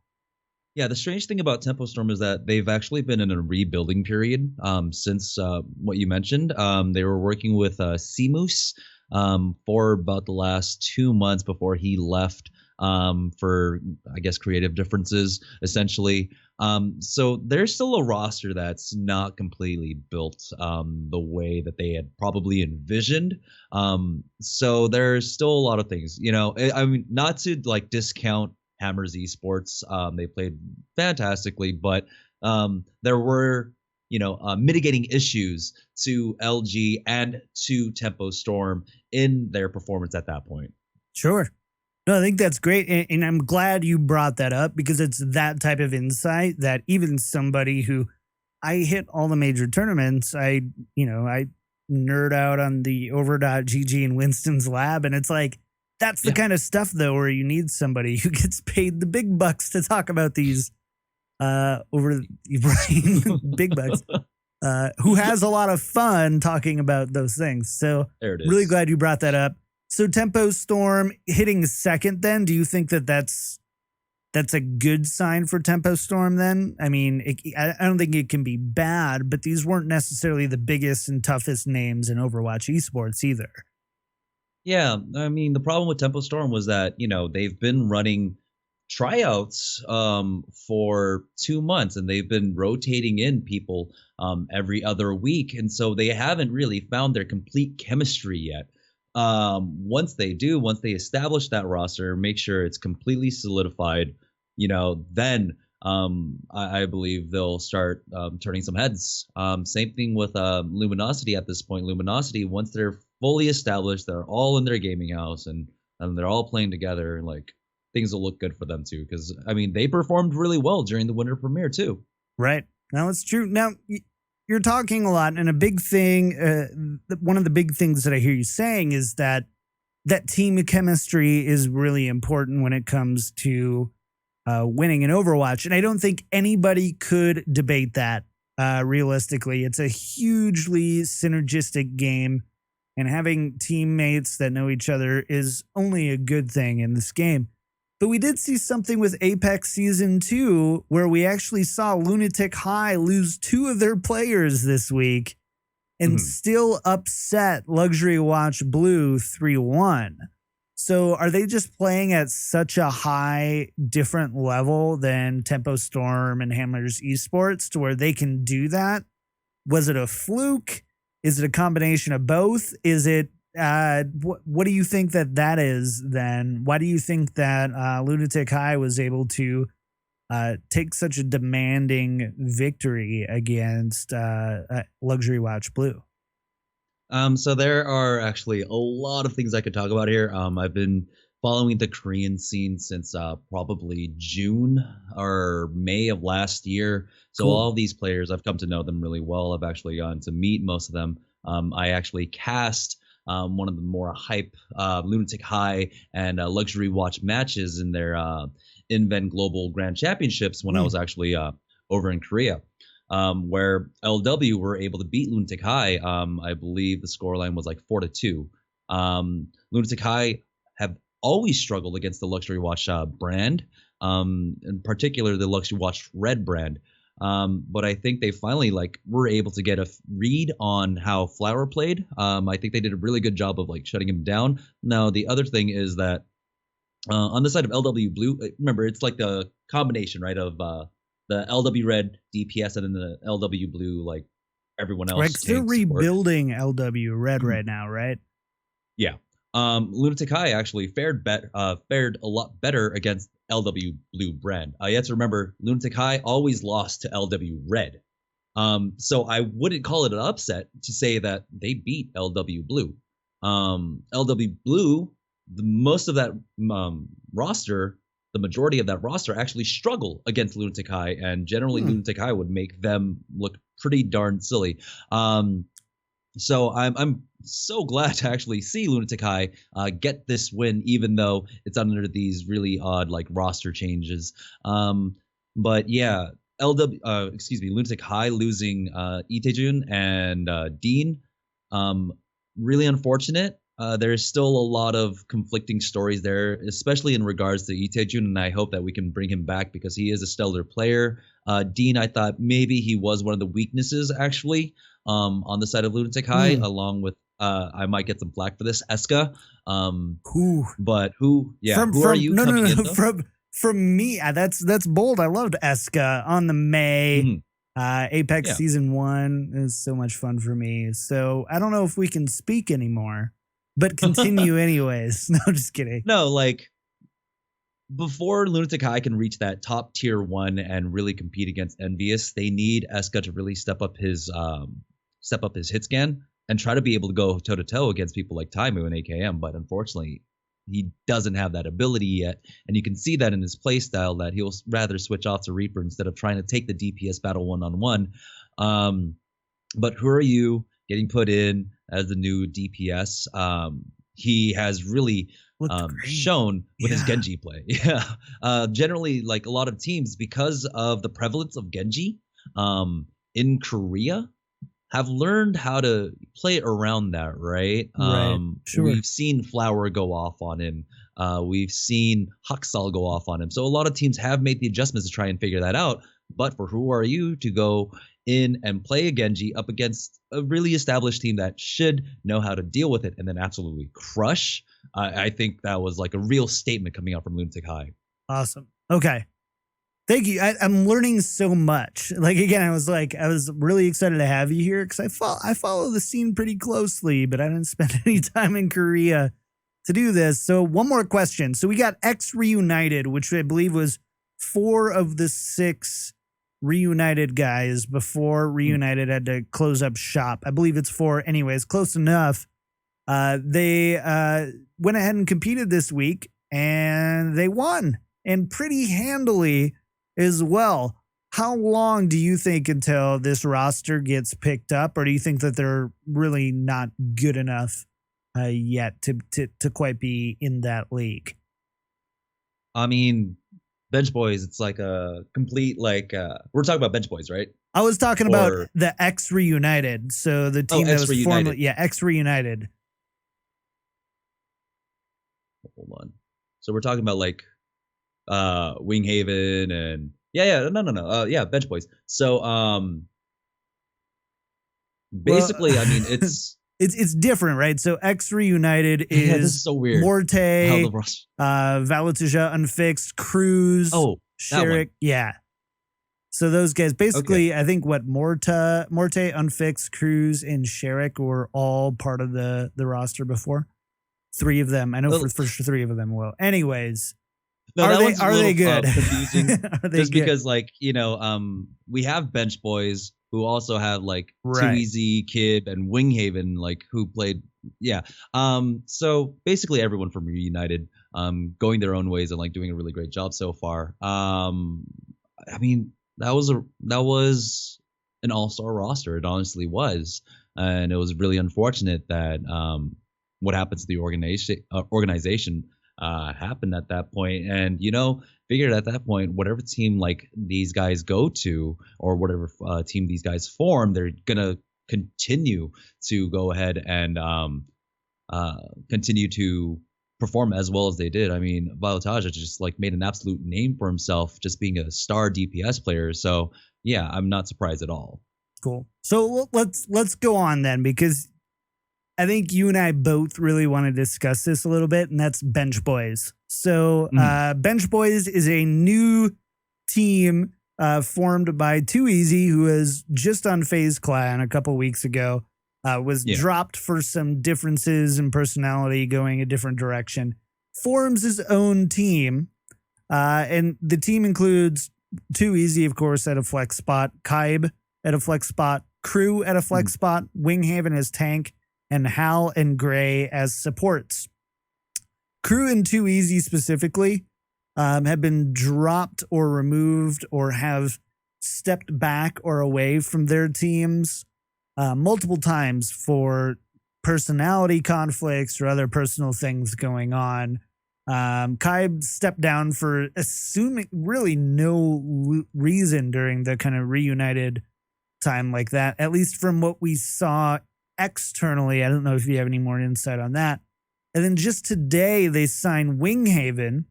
Yeah, the strange thing about Tempo Storm is that they've actually been in a rebuilding period since what you mentioned. They were working with Seamoose for about the last 2 months before he left for, I guess, creative differences, essentially. So there's still a roster that's not completely built the way that they had probably envisioned. So there's still a lot of things, you know, I mean, not to like discount Hammers Esports. They played fantastically, but there were, you know, mitigating issues to LG and to Tempo Storm in their performance at that point. Sure. No, I think that's great. And I'm glad you brought that up because it's that type of insight that even somebody who I hit all the major tournaments, I nerd out on the over.gg and Winston's lab. And it's like, that's the kind of stuff though, where you need somebody who gets paid the big bucks to talk about these big bucks, who has a lot of fun talking about those things. So there it is. Really glad you brought that up. So Tempo Storm hitting second then, do you think that that's a good sign for Tempo Storm then? I mean, I don't think it can be bad, but these weren't necessarily the biggest and toughest names in Overwatch esports either. Yeah, I mean, the problem with Tempo Storm was that, they've been running tryouts for 2 months, and they've been rotating in people every other week. And so they haven't really found their complete chemistry yet. Once they establish that roster, make sure it's completely solidified, then I believe they'll start turning some heads. Same thing with Luminosity at this point. Luminosity, once they're fully established, they're all in their gaming house and they're all playing together, like things will look good for them too. Because I mean, they performed really well during the winter premiere too. Right. Now it's true. Now you're talking a lot, and a big thing, one of the big things that I hear you saying is that team chemistry is really important when it comes to winning in Overwatch. And I don't think anybody could debate that realistically. It's a hugely synergistic game, and having teammates that know each other is only a good thing in this game. But we did see something with Apex Season 2 where we actually saw Lunatic High lose 2 of their players this week and still upset Luxury Watch Blue 3-1. So are they just playing at such a high, different level than Tempo Storm and Hammer's Esports to where they can do that? Was it a fluke? Is it a combination of both? Is it what do you think that is then? Why do you think that Lunatic High was able to take such a demanding victory against Luxury Watch Blue? So there are actually a lot of things I could talk about here. I've been following the Korean scene since probably June or May of last year. So Cool. All of these players, I've come to know them really well. I've actually gotten to meet most of them. I actually cast one of the more hype Lunatic High and Luxury Watch matches in their InVen Global Grand Championships when I was actually over in Korea, where LW were able to beat Lunatic High. I believe the scoreline was like 4-2. Lunatic High have always struggled against the Luxury Watch brand, in particular the Luxury Watch Red brand. But I think they finally were able to get a read on how Flower played. I think they did a really good job of shutting him down. Now the other thing is that on the side of LW Blue, remember it's like the combination, right, of the LW Red DPS and then the LW Blue, everyone else. They're rebuilding LW Red right now, right? Yeah. Lunatic High actually fared a lot better against LW Blue brand. You have to remember, Lunatic High always lost to LW Red. So I wouldn't call it an upset to say that they beat LW Blue. LW Blue, most of that roster, the majority of that roster actually struggle against Lunatic High, and generally Lunatic High would make them look pretty darn silly. So I'm so glad to actually see Lunatic High get this win, even though it's under these really odd roster changes. But yeah, Lunatic High losing Itejun and Dean, really unfortunate. There's still a lot of conflicting stories there, especially in regards to Itejun, and I hope that we can bring him back because he is a stellar player. Dean, I thought maybe he was one of the weaknesses actually on the side of Lunatic High, along with I might get some flack for this, Eska. Who are you? No. From me, that's bold. I loved Eska on the May. Apex Season 1 is so much fun for me. So I don't know if we can speak anymore, but continue anyways. No, just kidding. No, before Lunatic High can reach that top tier 1 and really compete against Envious, they need Eska to really step up his hit scan and try to be able to go toe to toe against people like Taimu and AKM. But unfortunately, he doesn't have that ability yet, and you can see that in his play style that he'll rather switch off to Reaper instead of trying to take the DPS battle 1-on-1. But who are you getting put in as the new DPS? He has really shown with his Genji play. Generally, like a lot of teams, because of the prevalence of Genji in Korea, have learned how to play around that, right? Sure. We've seen Flower go off on him. We've seen Haksal go off on him. So a lot of teams have made the adjustments to try and figure that out. But for who are you to go in and play a Genji up against a really established team that should know how to deal with it and then absolutely crush? I think that was like a real statement coming out from Lunatic High. Awesome. Okay. Thank you. I'm learning so much. Like, again, I was really excited to have you here because I follow the scene pretty closely, but I didn't spend any time in Korea to do this. So one more question. So we got X Reunited, which I believe was 4 of the 6 Reunited guys before Reunited had to close up shop. I believe it's 4 anyways, close enough. They went ahead and competed this week and they won, and pretty handily as well. How long do you think until this roster gets picked up, or do you think that they're really not good enough yet to quite be in that league? I mean, Bench Boys, it's like a complete we're talking about Bench Boys, right? I was talking about the X Reunited. So the team that was formerly X Reunited. Hold on. So we're talking about like Winghaven and no. Bench Boys. So basically, I mean, it's different, right? So X Reunited is this is so weird. Morte, Valentija Unfixed, Cruz, Sherrick. Yeah. So those guys, basically, I think Morte, Unfixed, Cruz, and Sherrick were all part of the roster before. 3 of them. I know for sure 3 of them will. Anyways. No, are they good? Confusing. Are they just good? Because we have Bench Boys who also have like TwoEasy, Kib, and Winghaven, like who played. Yeah. So basically everyone from Reunited going their own ways and like doing a really great job so far. I mean, that was an all-star roster. It honestly was. And it was really unfortunate that what happened to the organization happened at that point. And, figured at that point, whatever team like these guys go to or whatever team these guys form, they're going to continue to go ahead and continue to perform as well as they did. I mean, Valentija just like made an absolute name for himself just being a star DPS player. So yeah, I'm not surprised at all. Cool. So let's go on then, because I think you and I both really want to discuss this a little bit, and that's Bench Boys. So Bench Boys is a new team formed by TwoEasy, who was just on FaZe Clan a couple weeks ago, was dropped for some differences in personality going a different direction, forms his own team, and the team includes TwoEasy, of course, at a flex spot, Kaib at a flex spot, Crew at a flex spot, Winghaven as tank, and Hal and Gray as supports. Crew and TwoEasy specifically have been dropped or removed or have stepped back or away from their teams multiple times for personality conflicts or other personal things going on. Kaib stepped down for assuming really no reason during the kind of reunited time like that, at least from what we saw externally. I don't know if you have any more insight on that. And then just today they signed Winghaven,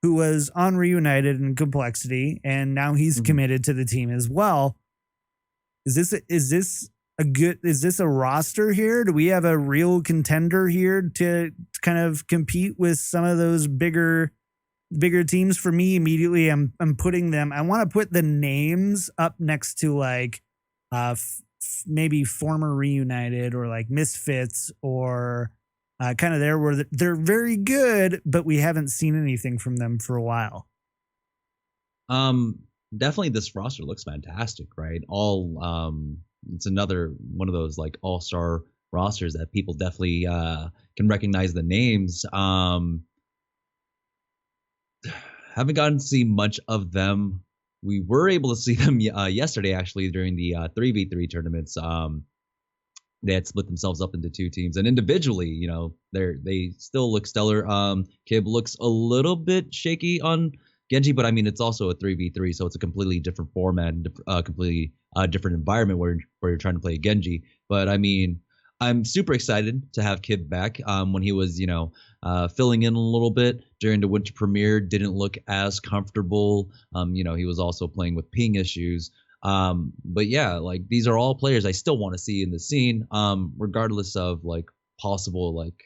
who was on Reunited in Complexity, and now he's committed to the team as well. Is this a roster here? Do we have a real contender here to kind of compete with some of those bigger teams? For me, immediately I'm putting them. I want to put the names up next to like maybe former Reunited or like Misfits or kind of there where they're very good, but we haven't seen anything from them for a while. Definitely this roster looks fantastic, right? It's another one of those like all-star rosters that people definitely can recognize the names. haven't gotten to see much of them. We were able to see them yesterday, actually, during the 3v3 tournaments. They had split themselves up into 2 teams, and individually, they still look stellar. Kib looks a little bit shaky on Genji, but I mean, it's also a 3v3, so it's a completely different format and completely different environment where you're trying to play Genji. But I mean, I'm super excited to have Kib back. When he was, filling in a little bit during the winter premiere, didn't look as comfortable. He was also playing with ping issues. But yeah, like these are all players I still want to see in the scene, regardless of like possible like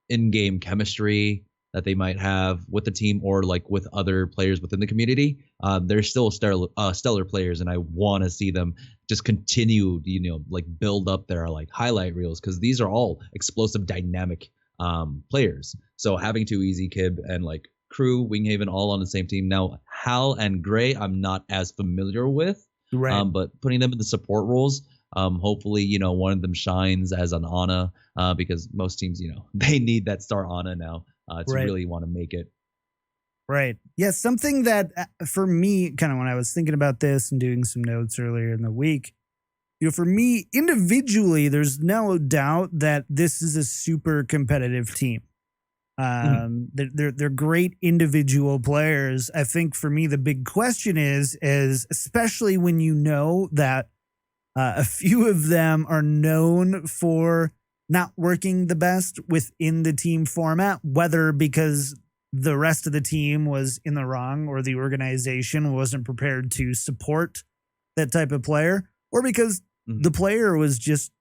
in-game chemistry that they might have with the team or like with other players within the community. They're still stellar players, and I want to see them just continue, like build up their like highlight reels, because these are all explosive, dynamic players. So having TwoEasy, Kib, and like Crew, Winghaven all on the same team. Now, Hal and Gray, I'm not as familiar with, right? But putting them in the support roles, hopefully, one of them shines as an Ana, because most teams, they need that star Ana now to really want to make it. Right. Yeah, something that for me, kind of when I was thinking about this and doing some notes earlier in the week, for me individually, there's no doubt that this is a super competitive team. They're great individual players. I think for me, the big question is especially when you know that a few of them are known for not working the best within the team format, whether because the rest of the team was in the wrong or the organization wasn't prepared to support that type of player, or because the player was just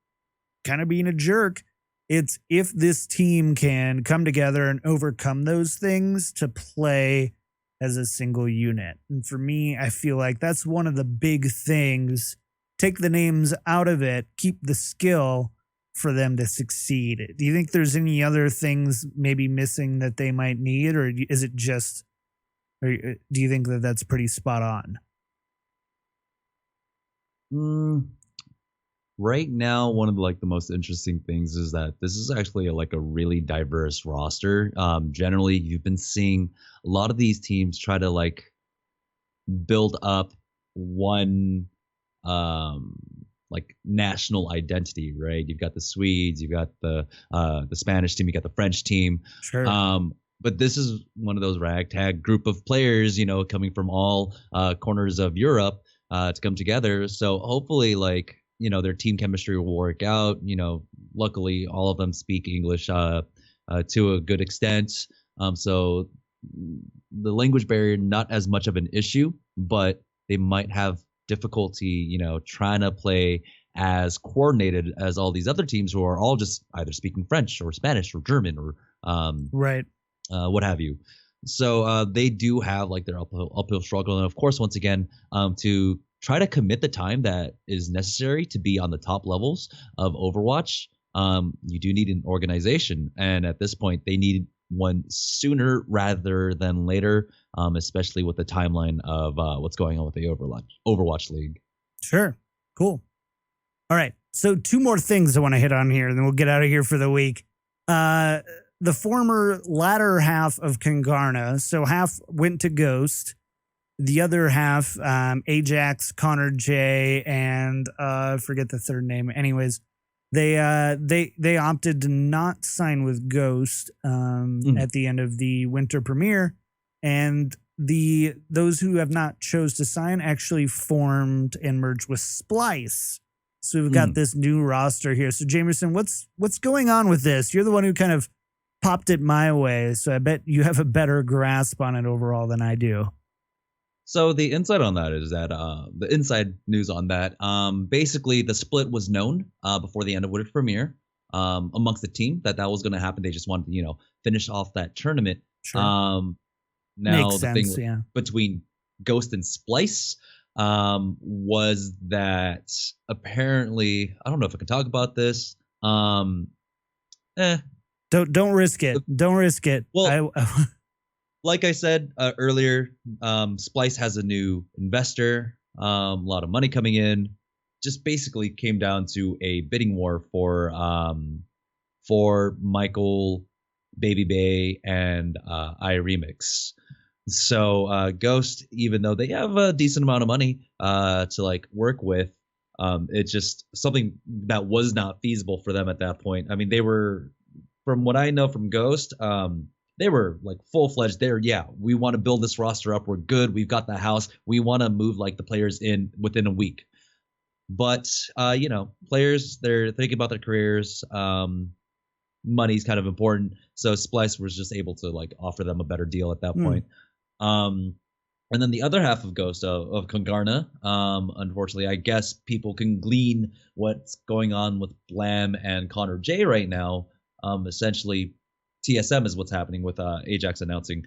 kind of being a jerk. It's if this team can come together and overcome those things to play as a single unit. And for me, I feel like that's one of the big things. Take the names out of it, keep the skill for them to succeed. Do you think there's any other things maybe missing that they might need, or is it just, or do you think that that's pretty spot on? Right now, one of the most interesting things is that this is actually a really diverse roster. Generally, you've been seeing a lot of these teams try to build up one national identity, right? You've got the Swedes, you've got the Spanish team, you got the French team. Sure. But this is one of those ragtag group of players, coming from all corners of Europe to come together. So hopefully, their team chemistry will work out. Luckily, all of them speak English to a good extent. So the language barrier, not as much of an issue, but they might have difficulty, trying to play as coordinated as all these other teams who are all just either speaking French or Spanish or German or what have you. So they do have their uphill struggle. And of course, once again, to try to commit the time that is necessary to be on the top levels of Overwatch, you do need an organization. And at this point, they need one sooner rather than later, especially with the timeline of what's going on with the Overwatch League. Sure. Cool. All right. So 2 more things I want to hit on here, and then we'll get out of here for the week. The former latter half of Kungarna, so half went to Ghost. The other half, Ajax, Connor J, and I forget the third name. Anyways, they opted to not sign with Ghost at the end of the winter premiere, and those who have not chose to sign actually formed and merged with Splyce. So we've got this new roster here. So Jamerson, what's going on with this? You're the one who kind of popped it my way, so I bet you have a better grasp on it overall than I do. So the insight on that is that the inside news on that, basically the split was known before the end of winter premiere amongst the team that was going to happen. They just wanted to finish off that tournament. Sure. Now Makes the sense, thing between Ghost and Splyce was that apparently, I don't know if I can talk about this. Don't risk it. Don't risk it. Well, like I said earlier, Splyce has a new investor, a lot of money coming in. Just basically came down to a bidding war for Michael Baby Bay, and iRemix. So Ghost, even though they have a decent amount of money to like work with, it's just something that was not feasible for them at that point. I mean, they were, from what I know from Ghost, they were like full-fledged there. Yeah, we want to build this roster up. We're good. We've got the house. We want to move like the players in within a week. But players, they're thinking about their careers. Money's kind of important. So Splyce was just able to like offer them a better deal at that point. And then the other half of Ghost of Kungarna, unfortunately, I guess people can glean what's going on with Blam and Connor J right now. Essentially, TSM is what's happening with Ajax announcing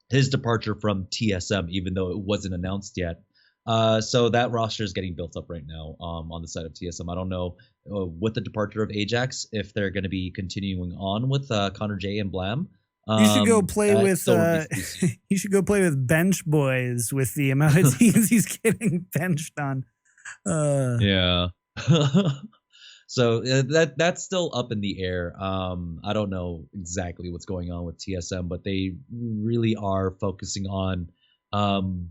his departure from TSM, even though it wasn't announced yet. So that roster is getting built up right now on the side of TSM. I don't know with the departure of Ajax if they're going to be continuing on with Connor J and Blam. You should go play with. You should go play with Bench Boys with the amount of teams he's getting benched on. Yeah. So that's still up in the air. I don't know exactly what's going on with TSM, but they really are focusing on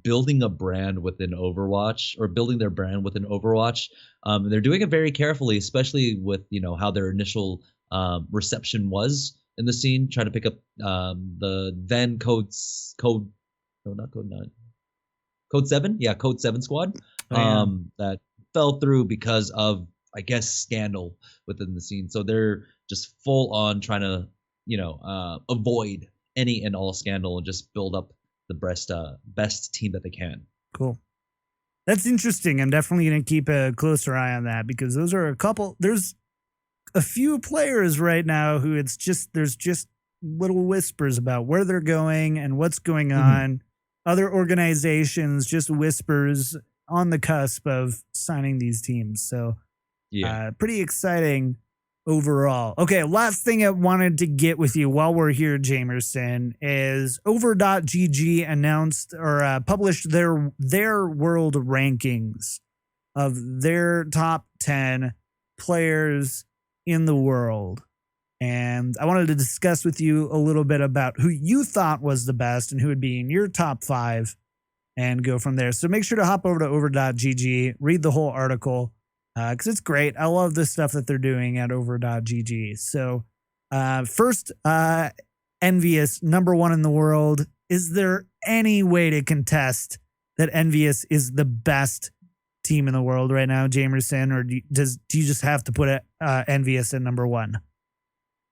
building a brand within Overwatch, or building their brand within Overwatch. They're doing it very carefully, especially with how their initial reception was in the scene, trying to pick up the then Code 7 squad that fell through because of, I guess, scandal within the scene. So they're just full on trying to avoid any and all scandal and just build up the best team that they can. Cool. That's interesting. I'm definitely going to keep a closer eye on that, because those are there's a few players right now who there's just little whispers about where they're going and what's going on. Other organizations, just whispers on the cusp of signing these teams. So pretty exciting overall. Okay, last thing I wanted to get with you while we're here, Jamerson, is Over.gg announced or published their world rankings of their top 10 players in the world. And I wanted to discuss with you a little bit about who you thought was the best and who would be in your top 5 and go from there. So make sure to hop over to Over.gg, read the whole article, because it's great. I love the stuff that they're doing at Over.gg. So first, Envious, number 1 in the world. Is there any way to contest that Envious is the best team in the world right now, Jamerson, or do you just have to put Envious at number 1?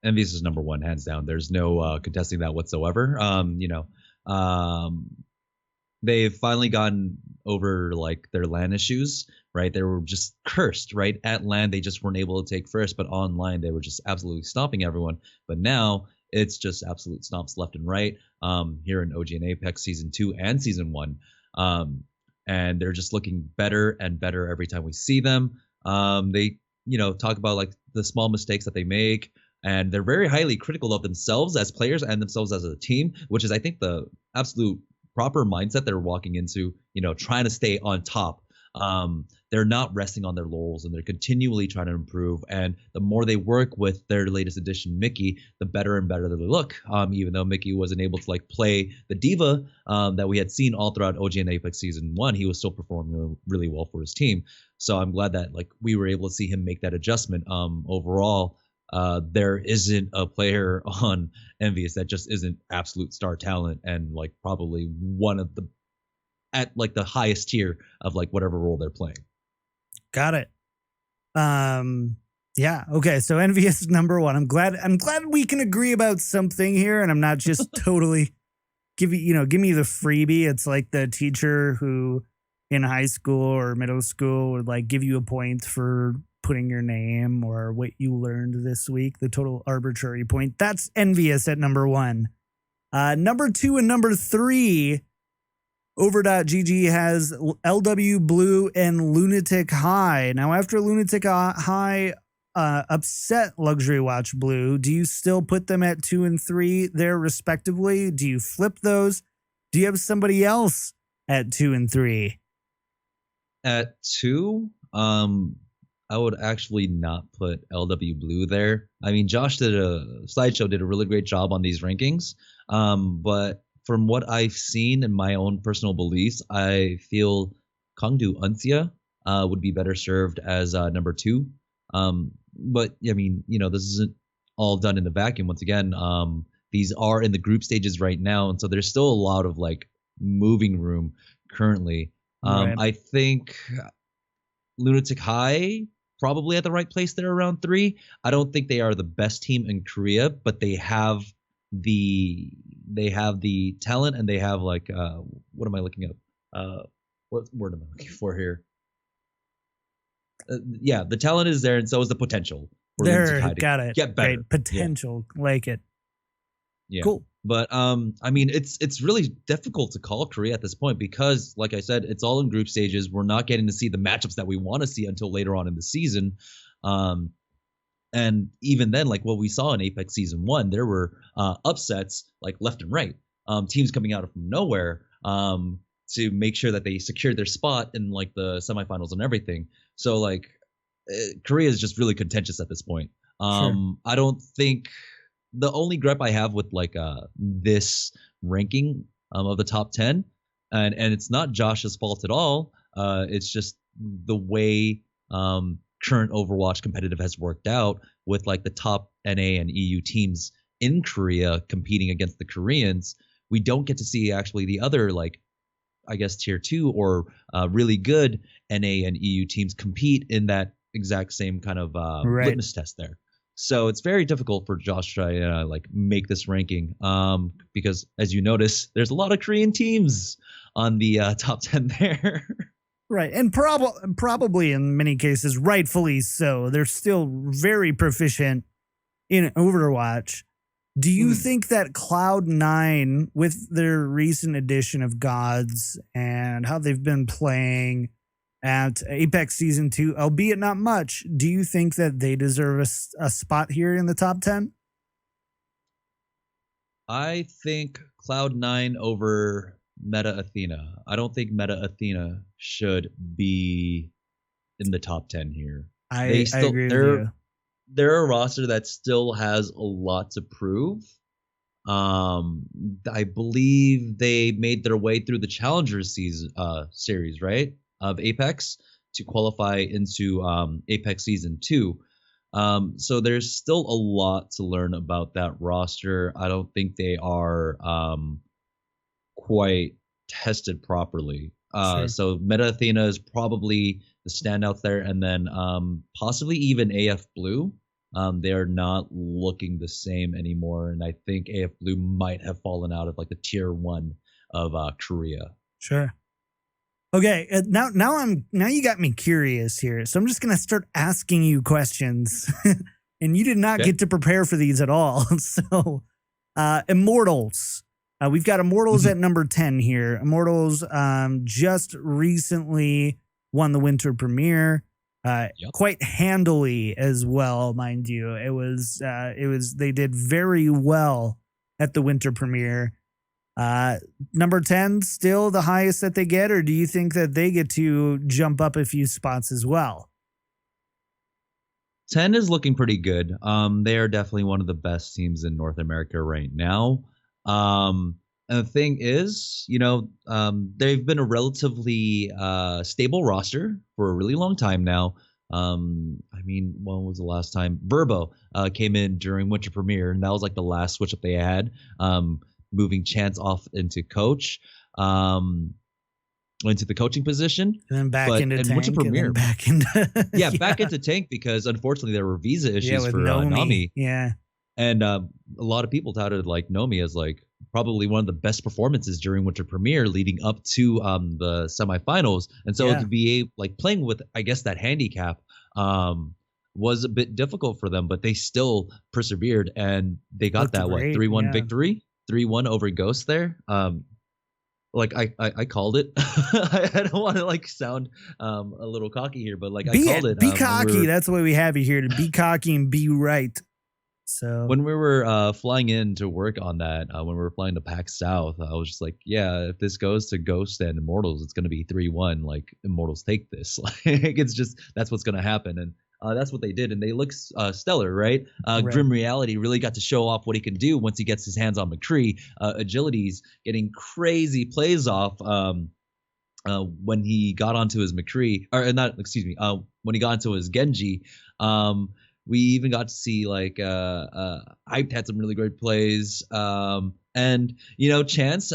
Envious is number 1, hands down. There's no contesting that whatsoever. They've finally gotten over like their LAN issues, right? They were just cursed, right? At LAN, they just weren't able to take first, but online, they were just absolutely stomping everyone. But now it's just absolute stomps left and right here in OG and Apex Season 2 and Season 1. And they're just looking better and better every time we see them. They, talk about like the small mistakes that they make, and they're very highly critical of themselves as players and themselves as a team, which is, I think, the absolute proper mindset they're walking into, trying to stay on top. They're not resting on their laurels, and they're continually trying to improve. And the more they work with their latest addition, Mickey, the better and better they look. Even though Mickey wasn't able to like play the diva that we had seen all throughout OG and Apex Season 1, he was still performing really well for his team. So I'm glad that like we were able to see him make that adjustment. Overall, there isn't a player on Envious that just isn't absolute star talent and like probably one of the at like the highest tier of like whatever role they're playing. Got it. Yeah. Okay. So Envious is number 1. I'm glad we can agree about something here, and I'm not just totally give me the freebie. It's like the teacher who in high school or middle school would like give you a point for putting your name or what you learned this week, the total arbitrary point. That's Envious at number 1. Number 2 and number 3, Over.gg has LW Blue and Lunatic High. Now, after Lunatic High upset Luxury Watch Blue, do you still put them at 2 and 3 there respectively? Do you flip those? Do you have somebody else at 2 and 3? At 2, I would actually not put LW Blue there. I mean, Slideshow did a really great job on these rankings. But from what I've seen in my own personal beliefs, I feel Kangdu Uncia would be better served as number 2. But I mean, this isn't all done in a vacuum. Once again, these are in the group stages right now, and so there's still a lot of like moving room currently. Right. I think Lunatic High probably at the right place there around 3. I don't think they are the best team in Korea, but they have the talent, and they have like what am I looking up? What word am I looking for here? Yeah, the talent is there, and so is the potential. There, got it. Get better. Great potential, like it. Yeah. Cool. But I mean, it's really difficult to call Korea at this point because, like I said, it's all in group stages. We're not getting to see the matchups that we want to see until later on in the season. And even then, like what we saw in Apex Season 1, there were upsets like left and right. Teams coming out from nowhere to make sure that they secured their spot in like the semifinals and everything. So like Korea is just really contentious at this point. Sure. I don't think the only gripe I have with like this ranking of the top 10, and it's not Josh's fault at all. It's just the way current Overwatch competitive has worked out with like the top NA and EU teams in Korea competing against the Koreans. We don't get to see actually the other like, I guess, tier 2 or really good NA and EU teams compete in that exact same kind of litmus test there. So it's very difficult for Josh to try to like make this ranking because, as you notice, there's a lot of Korean teams on the top 10 there. Right. And probably in many cases, rightfully so. They're still very proficient in Overwatch. Do you think that Cloud9, with their recent addition of Gods and how they've been playing at Apex Season 2, albeit not much, do you think that they deserve a spot here in the top 10? I think Cloud9 over Meta Athena. I don't think Meta Athena should be in the top 10 here. I agree with you. They're a roster that still has a lot to prove. I believe they made their way through the Challengers series, right, of Apex to qualify into Apex Season 2. So there's still a lot to learn about that roster. I don't think they are quite tested properly. Sure. So Meta Athena is probably the standout there, and then possibly even AF Blue. They are not looking the same anymore, and I think AF Blue might have fallen out of like the tier 1 of Korea. Sure. Okay, now you got me curious here, so I'm just gonna start asking you questions, and you did not get to prepare for these at all. So, Immortals. We've got Immortals at number 10 here. Immortals just recently won the winter premiere. Quite handily as well, mind you. It was they did very well at the winter premiere. Number 10 still the highest that they get, or do you think that they get to jump up a few spots as well? 10 is looking pretty good. They are definitely one of the best teams in North America right now. And the thing is, they've been a relatively stable roster for a really long time now. I mean, when was the last time Verbo came in during winter premiere, and that was like the last switch up they had, moving Chance off into coach, into the coaching position, and then back into Tank, winter premiere, and then back into back into Tank, because unfortunately there were visa issues for Nami. Yeah. And a lot of people touted like Nomi as like probably one of the best performances during winter premiere leading up to the semifinals. And so to be like playing with, I guess, that handicap was a bit difficult for them, but they still persevered and they got that 3-1 victory, 3-1 over Ghost there. Like I called it. I don't want to like sound a little cocky here, but like I called it. Be cocky. That's why we have you here, to be cocky and be right. So when we were flying in to work on that, when we were flying to PAX South, I was just like, yeah, if this goes to Ghost and Immortals, it's going to be 3-1. Like, Immortals take this. Like, it's just, that's what's going to happen. And that's what they did. And they look stellar, right? Right. Grim Reality really got to show off what he can do once he gets his hands on McCree. Agility's getting crazy plays off when he got onto his McCree, or not, excuse me, when he got into his Genji. We even got to see like Hyped had some really great plays, and Chance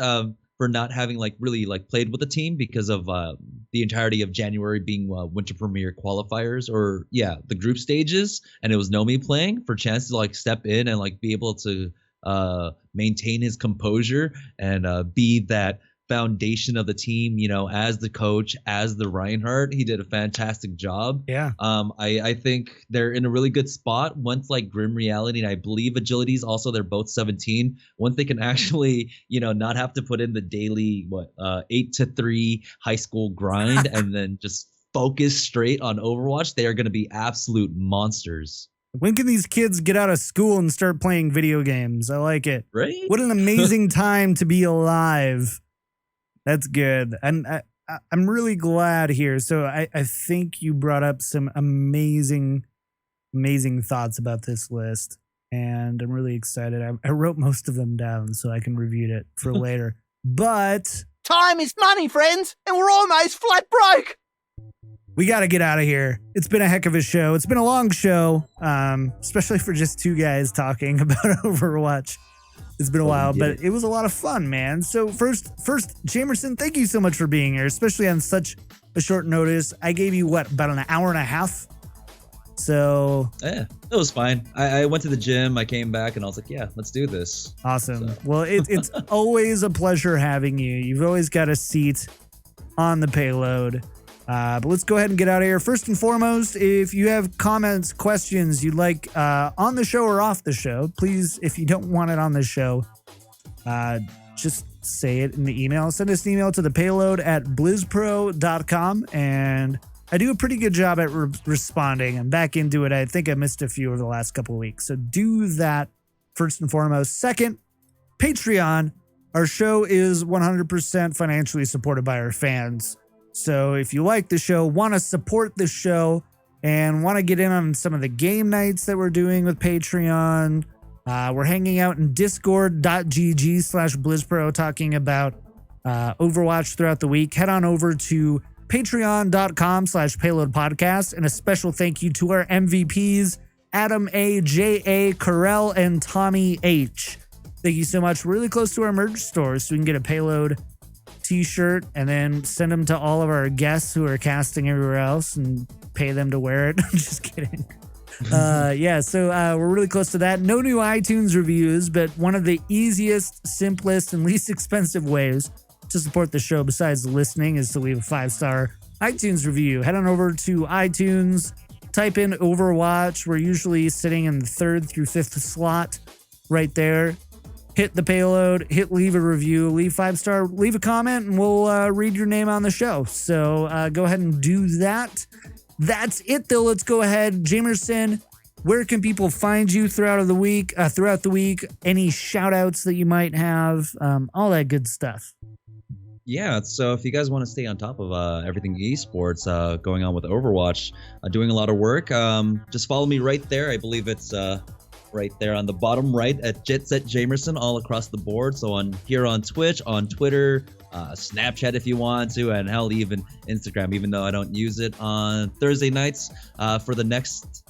for not having like really like played with the team because of the entirety of January being Winter Premiere qualifiers, or the group stages, and it was Nomi playing. For Chance to like step in and like be able to maintain his composure and be that foundation of the team, as the coach, as the Reinhardt, he did a fantastic job. Yeah. I think they're in a really good spot once like Grim Reality and I believe Agilities also, they're both 17. Once they can actually, not have to put in the daily 8 to 3 high school grind and then just focus straight on Overwatch, they are going to be absolute monsters. When can these kids get out of school and start playing video games? I like it. Right? What an amazing time to be alive. That's good. And I'm really glad here. So I think you brought up some amazing thoughts about this list. And I'm really excited. I wrote most of them down so I can review it for later. But time is money, friends, and we're almost flat broke. We got to get out of here. It's been a heck of a show. It's been a long show, especially for just two guys talking about Overwatch. It's been a while, but it was a lot of fun, man. So first, Jamerson, thank you so much for being here, especially on such a short notice. I gave you, about an hour and a half? So yeah, it was fine. I went to the gym, I came back, and I was like, yeah, let's do this. Awesome. So. Well, it's always a pleasure having you. You've always got a seat on the payload. But let's go ahead and get out of here. First and foremost, if you have comments, questions you'd like on the show or off the show, please, if you don't want it on the show, just say it in the email. Send us an email to thepayload@blizzpro.com, and I do a pretty good job at responding. I'm back into it. I think I missed a few over the last couple of weeks. So do that first and foremost. Second, Patreon. Our show is 100% financially supported by our fans. So if you like the show, want to support the show, and want to get in on some of the game nights that we're doing with Patreon, we're hanging out in discord.gg/BlizzPro talking about Overwatch throughout the week. Head on over to patreon.com/Payload Podcast. And a special thank you to our MVPs, Adam A, J.A., Carell, and Tommy H. Thank you so much. We're really close to our merch store, so we can get a Payload t-shirt and then send them to all of our guests who are casting everywhere else and pay them to wear it. I'm just kidding. So we're really close to that. No new iTunes reviews, but one of the easiest, simplest, and least expensive ways to support the show besides listening is to leave a 5-star iTunes review. Head on over to iTunes, type in Overwatch. We're usually sitting in the 3rd through 5th slot right there. Hit the payload, leave a review, leave 5-star, leave a comment, and we'll read your name on the show. So go ahead and do that. That's it, though. Let's go ahead. Jamerson, where can people find you throughout the week? Any shout-outs that you might have, all that good stuff. Yeah, so if you guys want to stay on top of everything esports going on with Overwatch, doing a lot of work, just follow me right there. I believe it's right there on the bottom right at JetSet Jamerson all across the board. So on Twitch, on Twitter, Snapchat if you want to, and hell, even Instagram, even though I don't use it on Thursday nights. For the next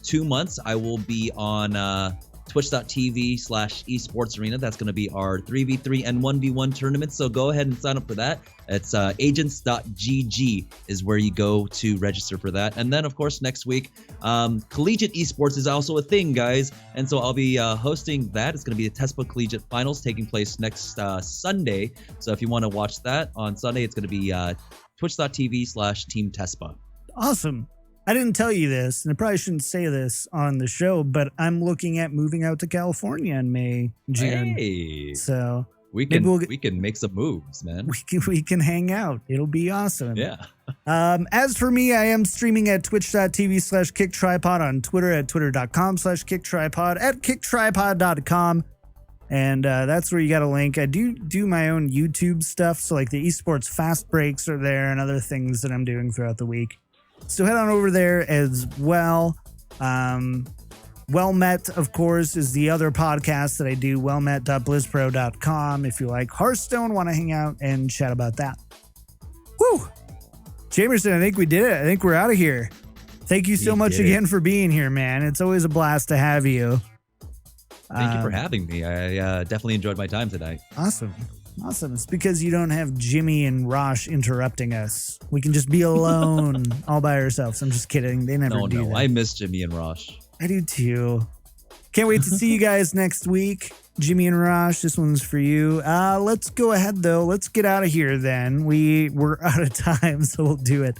2 months, I will be on twitch.tv/esports arena. That's going to be our 3v3 and 1v1 tournament. So go ahead and sign up for that. It's agents.gg is where you go to register for that. And then, of course, next week, collegiate esports is also a thing, guys. And so I'll be hosting that. It's going to be the TESPA Collegiate Finals taking place next Sunday. So if you want to watch that on Sunday, it's going to be twitch.tv/Team TESPA. Awesome. I didn't tell you this, and I probably shouldn't say this on the show, but I'm looking at moving out to California in May, June. Hey. So we can make some moves, man. We can hang out. It'll be awesome. Yeah. As for me, I am streaming at twitch.tv/kicktripod, on Twitter at twitter.com/kicktripod, at kicktripod.com. And that's where you got a link. I do my own YouTube stuff. So like the Esports Fastbreaks are there and other things that I'm doing throughout the week. So head on over there as well. Well Met, of course, is the other podcast that I do, wellmet.blizzpro.com. If you like Hearthstone, want to hang out and chat about that. Woo! Jamerson, I think we did it. I think we're out of here. Thank you so much again for being here, man. It's always a blast to have you. Thank you for having me. I definitely enjoyed my time tonight. Awesome. It's because you don't have Jimmy and Rosh interrupting us. We can just be alone all by ourselves. I'm just kidding. They never do that. I miss Jimmy and Rosh. I do too. Can't wait to see you guys next week. Jimmy and Rosh, this one's for you. Let's go ahead, though. Let's get out of here then. We're out of time, so we'll do it.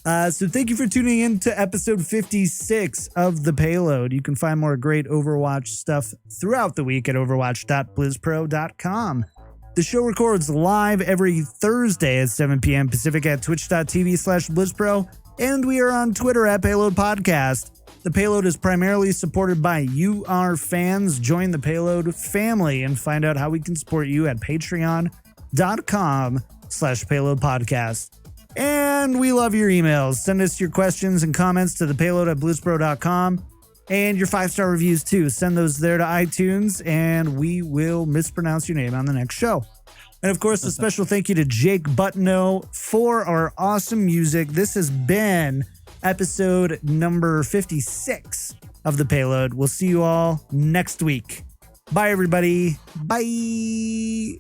So thank you for tuning in to episode 56 of The Payload. You can find more great Overwatch stuff throughout the week at overwatch.blizzpro.com. The show records live every Thursday at 7 p.m. Pacific at twitch.tv/blizzpro, and we are on Twitter at Payload Podcast. The Payload is primarily supported by you, our fans. Join the Payload family and find out how we can support you at patreon.com/Payload Podcast. And we love your emails. Send us your questions and comments to thepayload@blizzpro.com, and your 5-star reviews too. Send those there to iTunes and we will mispronounce your name on the next show. And of course, a special thank you to Jake Buttineau for our awesome music. This has been episode number 56 of The Payload. We'll see you all next week. Bye, everybody. Bye.